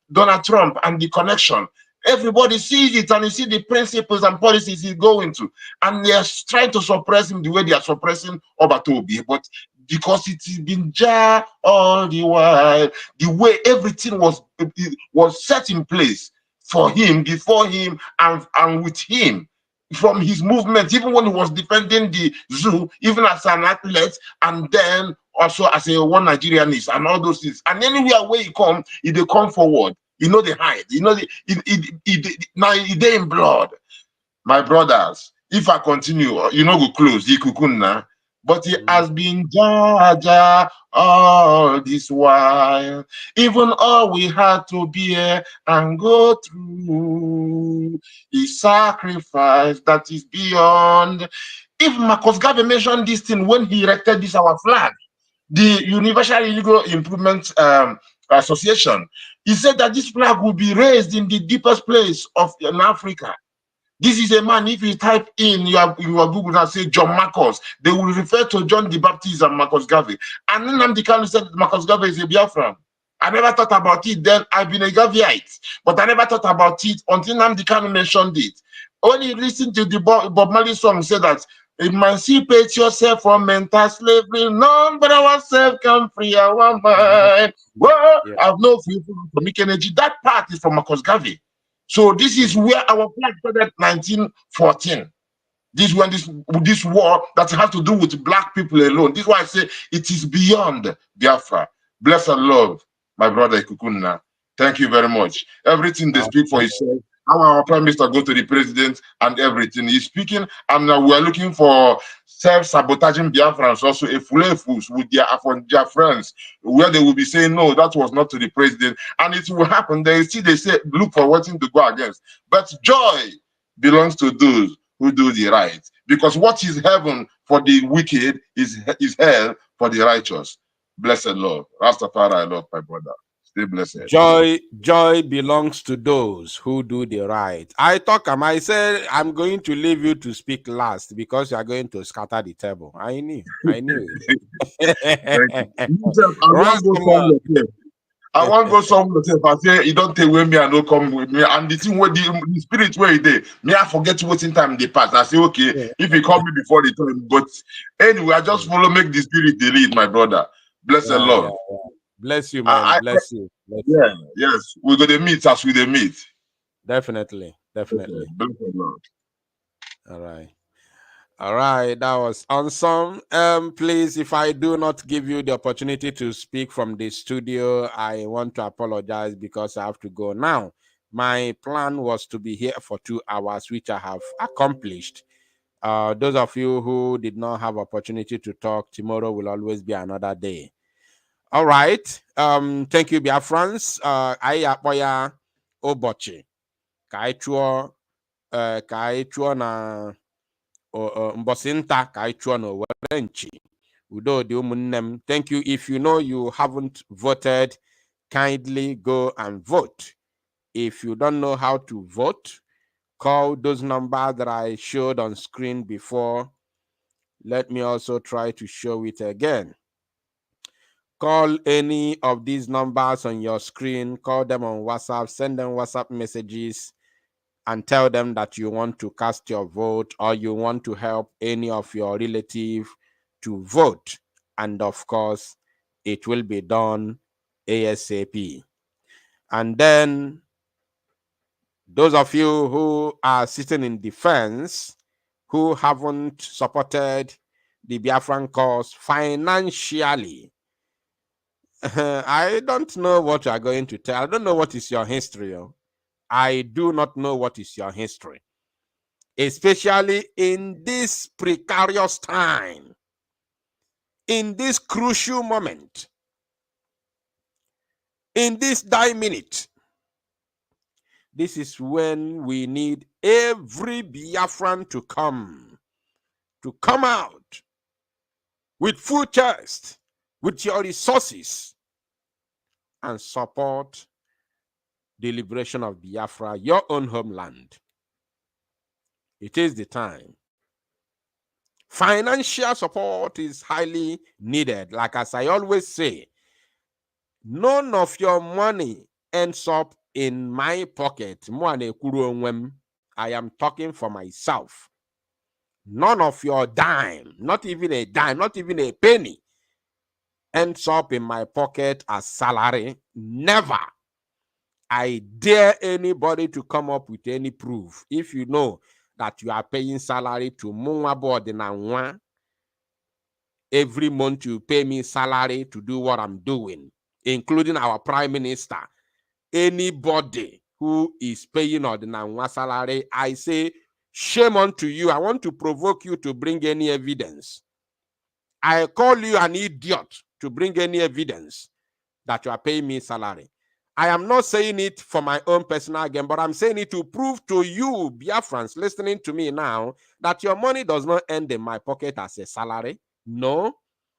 Donald Trump and the connection. Everybody sees it and you see the principles and policies he's going to. And they are trying to suppress him the way they are suppressing Obatobi. But because it has been Jah all the while, the way everything was set in place for him, before him, and with him. From his movement, even when he was defending the zoo, even as an athlete, and then also as a one Nigerianist and all those things. And anywhere where he come, they come forward. They hide. Now they in blood. My brothers, if I continue, go close. But he has been Jaja all this while. Even all we had to bear and go through is sacrifice that is beyond. If Marcus Garvey mentioned this thing when he erected this our flag, the Universal Legal Improvement Association. He said that this flag will be raised in the deepest place in Africa. This is a man, if you type in your Google and say John Marcos, they will refer to John the Baptist and Marcos Garvey. And then Nnamdi Kanu said Marcos Garvey is a Biafran. I never thought about it then. I've been a Garveyite, but I never thought about it until Nnamdi Kanu mentioned it. When you listen to the Bob Marley song, say that emancipate yourself from mental slavery. None but ourselves can free our mind. Well, I have no fear for make energy. That part is from Marcos Garvey. So this is where our flag started 1914. This when this war that has to do with black people alone. This is why I say it is beyond Biafra. Bless and love, my brother Ikukunna. Thank you very much. Everything they speak for itself. How our prime minister go to the president and everything. He's speaking, and we are looking for self-sabotaging Biafrans, also a fulefus with their friends, where they will be saying, no, that was not to the president. And it will happen. They say, look for what to go against. But joy belongs to those who do the right. Because what is heaven for the wicked is hell for the righteous. Blessed Lord. Rastafari, I love my brother. Stay blessed. Joy belongs to those who do the right. I said I'm going to leave you to speak last because you are going to scatter the table. I knew it. I want to go somewhere. If I say you don't take with me, I don't come with me. And the thing where the spirit where it is, me I forget what in time they pass. I say okay, if you call me before the time. But anyway, I just follow make the spirit the lead, my brother. Bless the Lord. Yeah. Bless you, man. Bless you. Yes. We're gonna meet as we meet. Definitely. Bless the Lord. All right, that was awesome. Please, if I do not give you the opportunity to speak from the studio, I want to apologize because I have to go now. My plan was to be here for 2 hours, which I have accomplished. Those of you who did not have opportunity to talk, tomorrow will always be another day. All right. Thank you, Biafrans. I apoya obochi. Ka chuo na mbosinta ka chuo na werenchi. Udo di umunnem. Thank you. If you know you haven't voted, kindly go and vote. If you don't know how to vote, call those numbers that I showed on screen before. Let me also try to show it again. Call any of these numbers on your screen, call them on WhatsApp, send them WhatsApp messages, and tell them that you want to cast your vote or you want to help any of your relatives to vote. And of course, it will be done ASAP. And then those of you who are sitting in defense, who haven't supported the Biafran cause financially, I don't know what you are going to tell. I don't know what is your history. I do not know what is your history. Especially in this precarious time, in this crucial moment, in this die minute. This is when we need every Biafran to come out with full chest, with your resources, and support the liberation of Biafra, your own homeland. It is the time. Financial support is highly needed. Like as I always say, none of your money ends up in my pocket. I am talking for myself. None of your dime, not even a dime, not even a penny, ends up in my pocket as salary. Never. I dare anybody to come up with any proof. If you know that you are paying salary to Mungwa every month you pay me salary to do what I'm doing, including our prime minister. Anybody who is paying Odinanwa salary, I say, shame unto you. I want to provoke you to bring any evidence. I call you an idiot to bring any evidence that you are paying me salary. I am not saying it for my own personal gain, but I'm saying it to prove to you, Biafrans, listening to me now, that your money does not end in my pocket as a salary. No,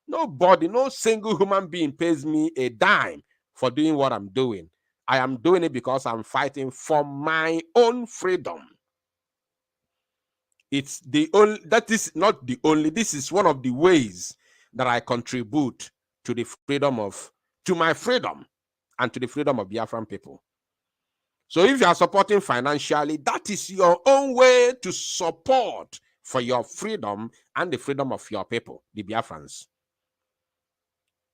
nobody, no single human being pays me a dime for doing what I'm doing. I am doing it because I'm fighting for my own freedom. It's the only, that is not the only, this is one of the ways that I contribute to the freedom of, to my freedom and to the freedom of Biafran people. So if you are supporting financially, that is your own way to support for your freedom and the freedom of your people, the Biafrans.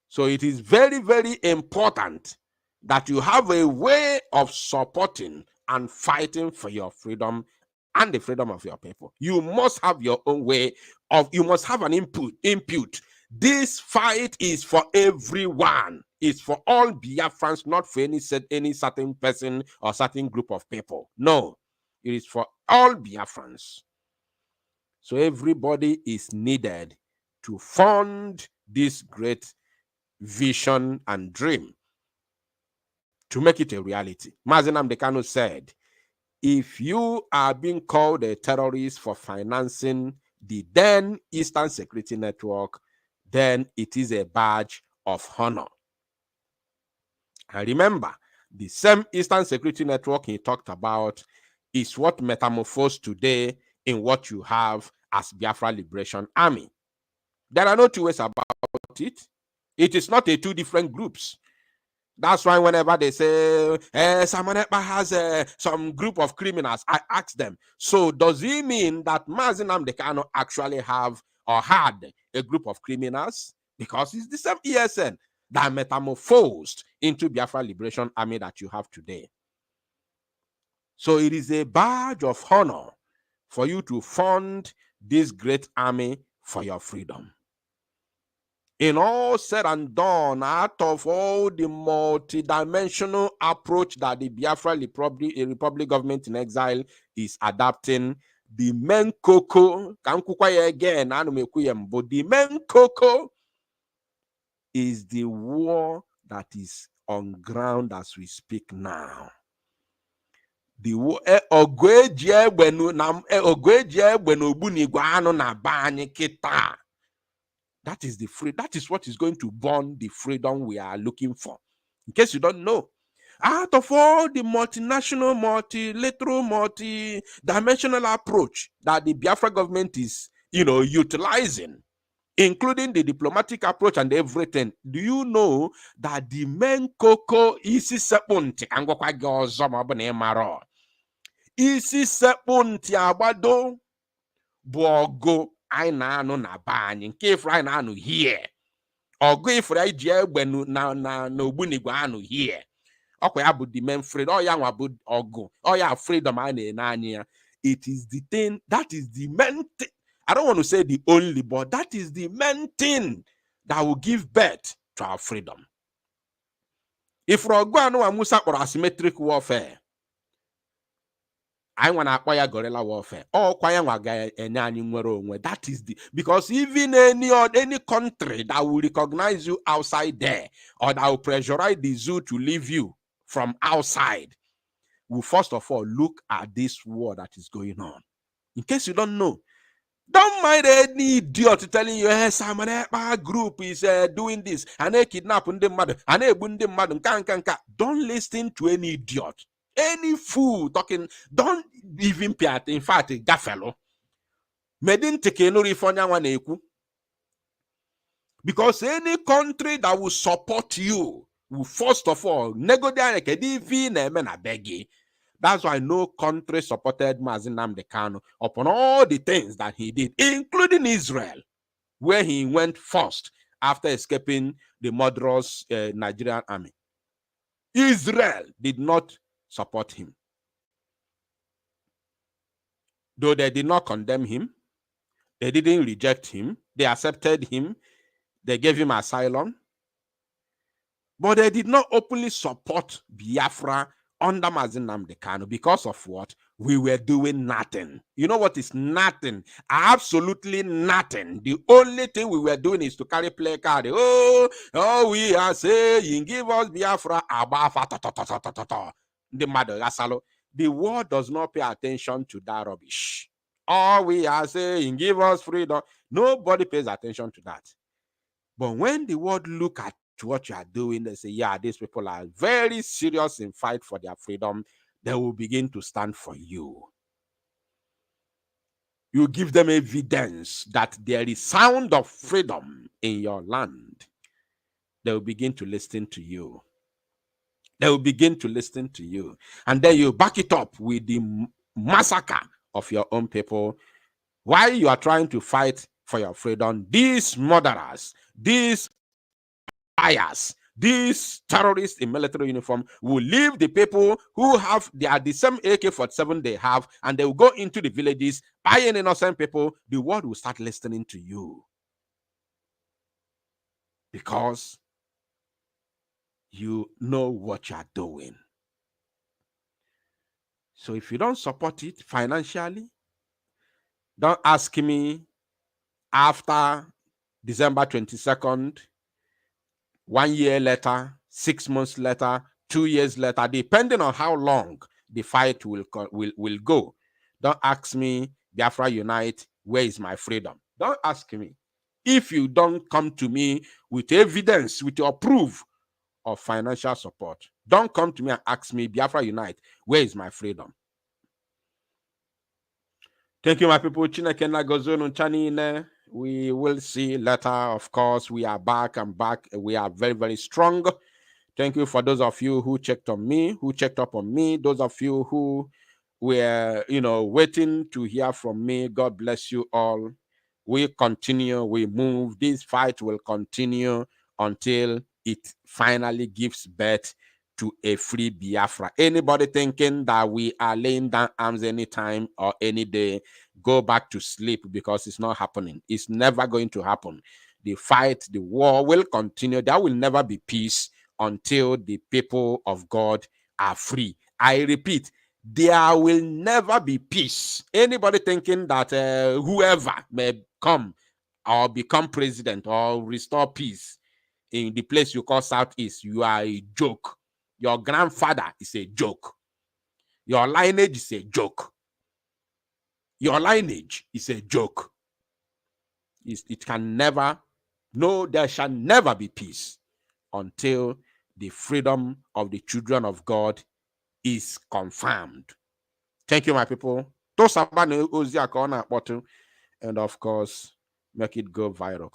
So it is very, very important that you have a way of supporting and fighting for your freedom and the freedom of your people. You must have your own way of, you must have an input. This fight is for everyone. It's for all Biafrans, not for any certain person or certain group of people. No, it is for all Biafrans. So everybody is needed to fund this great vision and dream to make it a reality. Mazi Nnamdi Kanu said, if you are being called a terrorist for financing the then Eastern Security Network, then it is a badge of honor. And remember, the same Eastern Security Network he talked about is what metamorphosed today in what you have as Biafra Liberation Army. There are no two ways about it. It is not a two different groups. That's why whenever they say, Simon Ekpa has some group of criminals, I ask them, so does it mean that Mazi Nnamdi Kanu actually have or had a group of criminals? Because it's the same ESN that metamorphosed into Biafra Liberation Army that you have today. So it is a badge of honor for you to fund this great army for your freedom. In all said and done, out of all the multidimensional approach that the Biafra Republic government in exile is adapting, the main cocoa, but the main cocoa is the war that is on ground as we speak now. The war, that is the free. That is what is going to born the freedom we are looking for. In case you don't know, out of all the multinational, multilateral, multi-dimensional approach that the Biafra government is, utilizing, including the diplomatic approach and everything, do you know that the main cocoa is sepunti angwakwa gozo mabone maro. Isi sepunti abado bogo. I na banyi nke ifra I na here ogo ifra iji egbe na ogbunigwe anu here okwa ya bụ the main freedom ya nwa bụ ogo ya freedom a na-ene anya. It is the thing that is the main thing. I don't want to say the only, but that is the main thing that will give birth to our freedom. If ogo anu wa musa kpọrọ asymmetric warfare, I want to acquire guerrilla warfare. That is the, because even any country that will recognize you outside there or that will pressurize the zoo to leave you from outside will first of all look at this war that is going on. In case you don't know, don't mind any idiot telling you, hey, Simon Ekpa group is doing this and they kidnapping them mother and they bring them mother. Don't listen to any idiot. Any fool talking, don't even pay attention. In fact, that fellow, because any country that will support you will first of all negotiate. That's why no country supported Mazi Nnamdi Kanu upon all the things that he did, including Israel, where he went first after escaping the murderous Nigerian army. Israel did not support him. Though they did not condemn him, they didn't reject him, they accepted him, they gave him asylum, but they did not openly support Biafra under Mazi Nnamdi Kanu because of what? We were doing nothing. You know what is nothing? Absolutely nothing. The only thing we were doing is to carry placard. Oh, we are saying, give us Biafra. The world does not pay attention to that rubbish. All we are saying, give us freedom. Nobody pays attention to that. But when the world look at to what you are doing, they say, yeah, these people are very serious in fight for their freedom, they will begin to stand for you. You give them evidence that there is sound of freedom in your land, they will begin to listen to you. They will begin to listen to you. And then you back it up with the massacre of your own people. While you are trying to fight for your freedom, these murderers, these liars, these terrorists in military uniform will leave the people who have the same AK-47 they have, and they will go into the villages, buying innocent people. The world will start listening to you. Because you know what you are doing. So if you don't support it financially, don't ask me after December 22nd, 1 year later, 6 months later, 2 years later, depending on how long the fight will go. Don't ask me, Biafra Unite, where is my freedom? Don't ask me. If you don't come to me with evidence, with your proof of financial support, don't come to me and ask me, Biafra Unite, where is my freedom? Thank you, my people. We will see later. Of course, we are back and back. We are very, very strong. Thank you for those of you who checked on me, who checked up on me. Those of you who were, waiting to hear from me. God bless you all. We continue. We move. This fight will continue until it finally gives birth to a free Biafra. Anybody thinking that we are laying down arms anytime or any day, go back to sleep, because it's not happening. It's never going to happen. The fight, the war will continue. There will never be peace until the people of God are free. I repeat, there will never be peace. Anybody thinking that whoever may come or become president or restore peace in the place you call Southeast, you are a joke. Your grandfather is a joke. Your lineage is a joke. Your lineage is a joke. It can never, no, there shall never be peace until the freedom of the children of God is confirmed. Thank you, my people. And of course, make it go viral.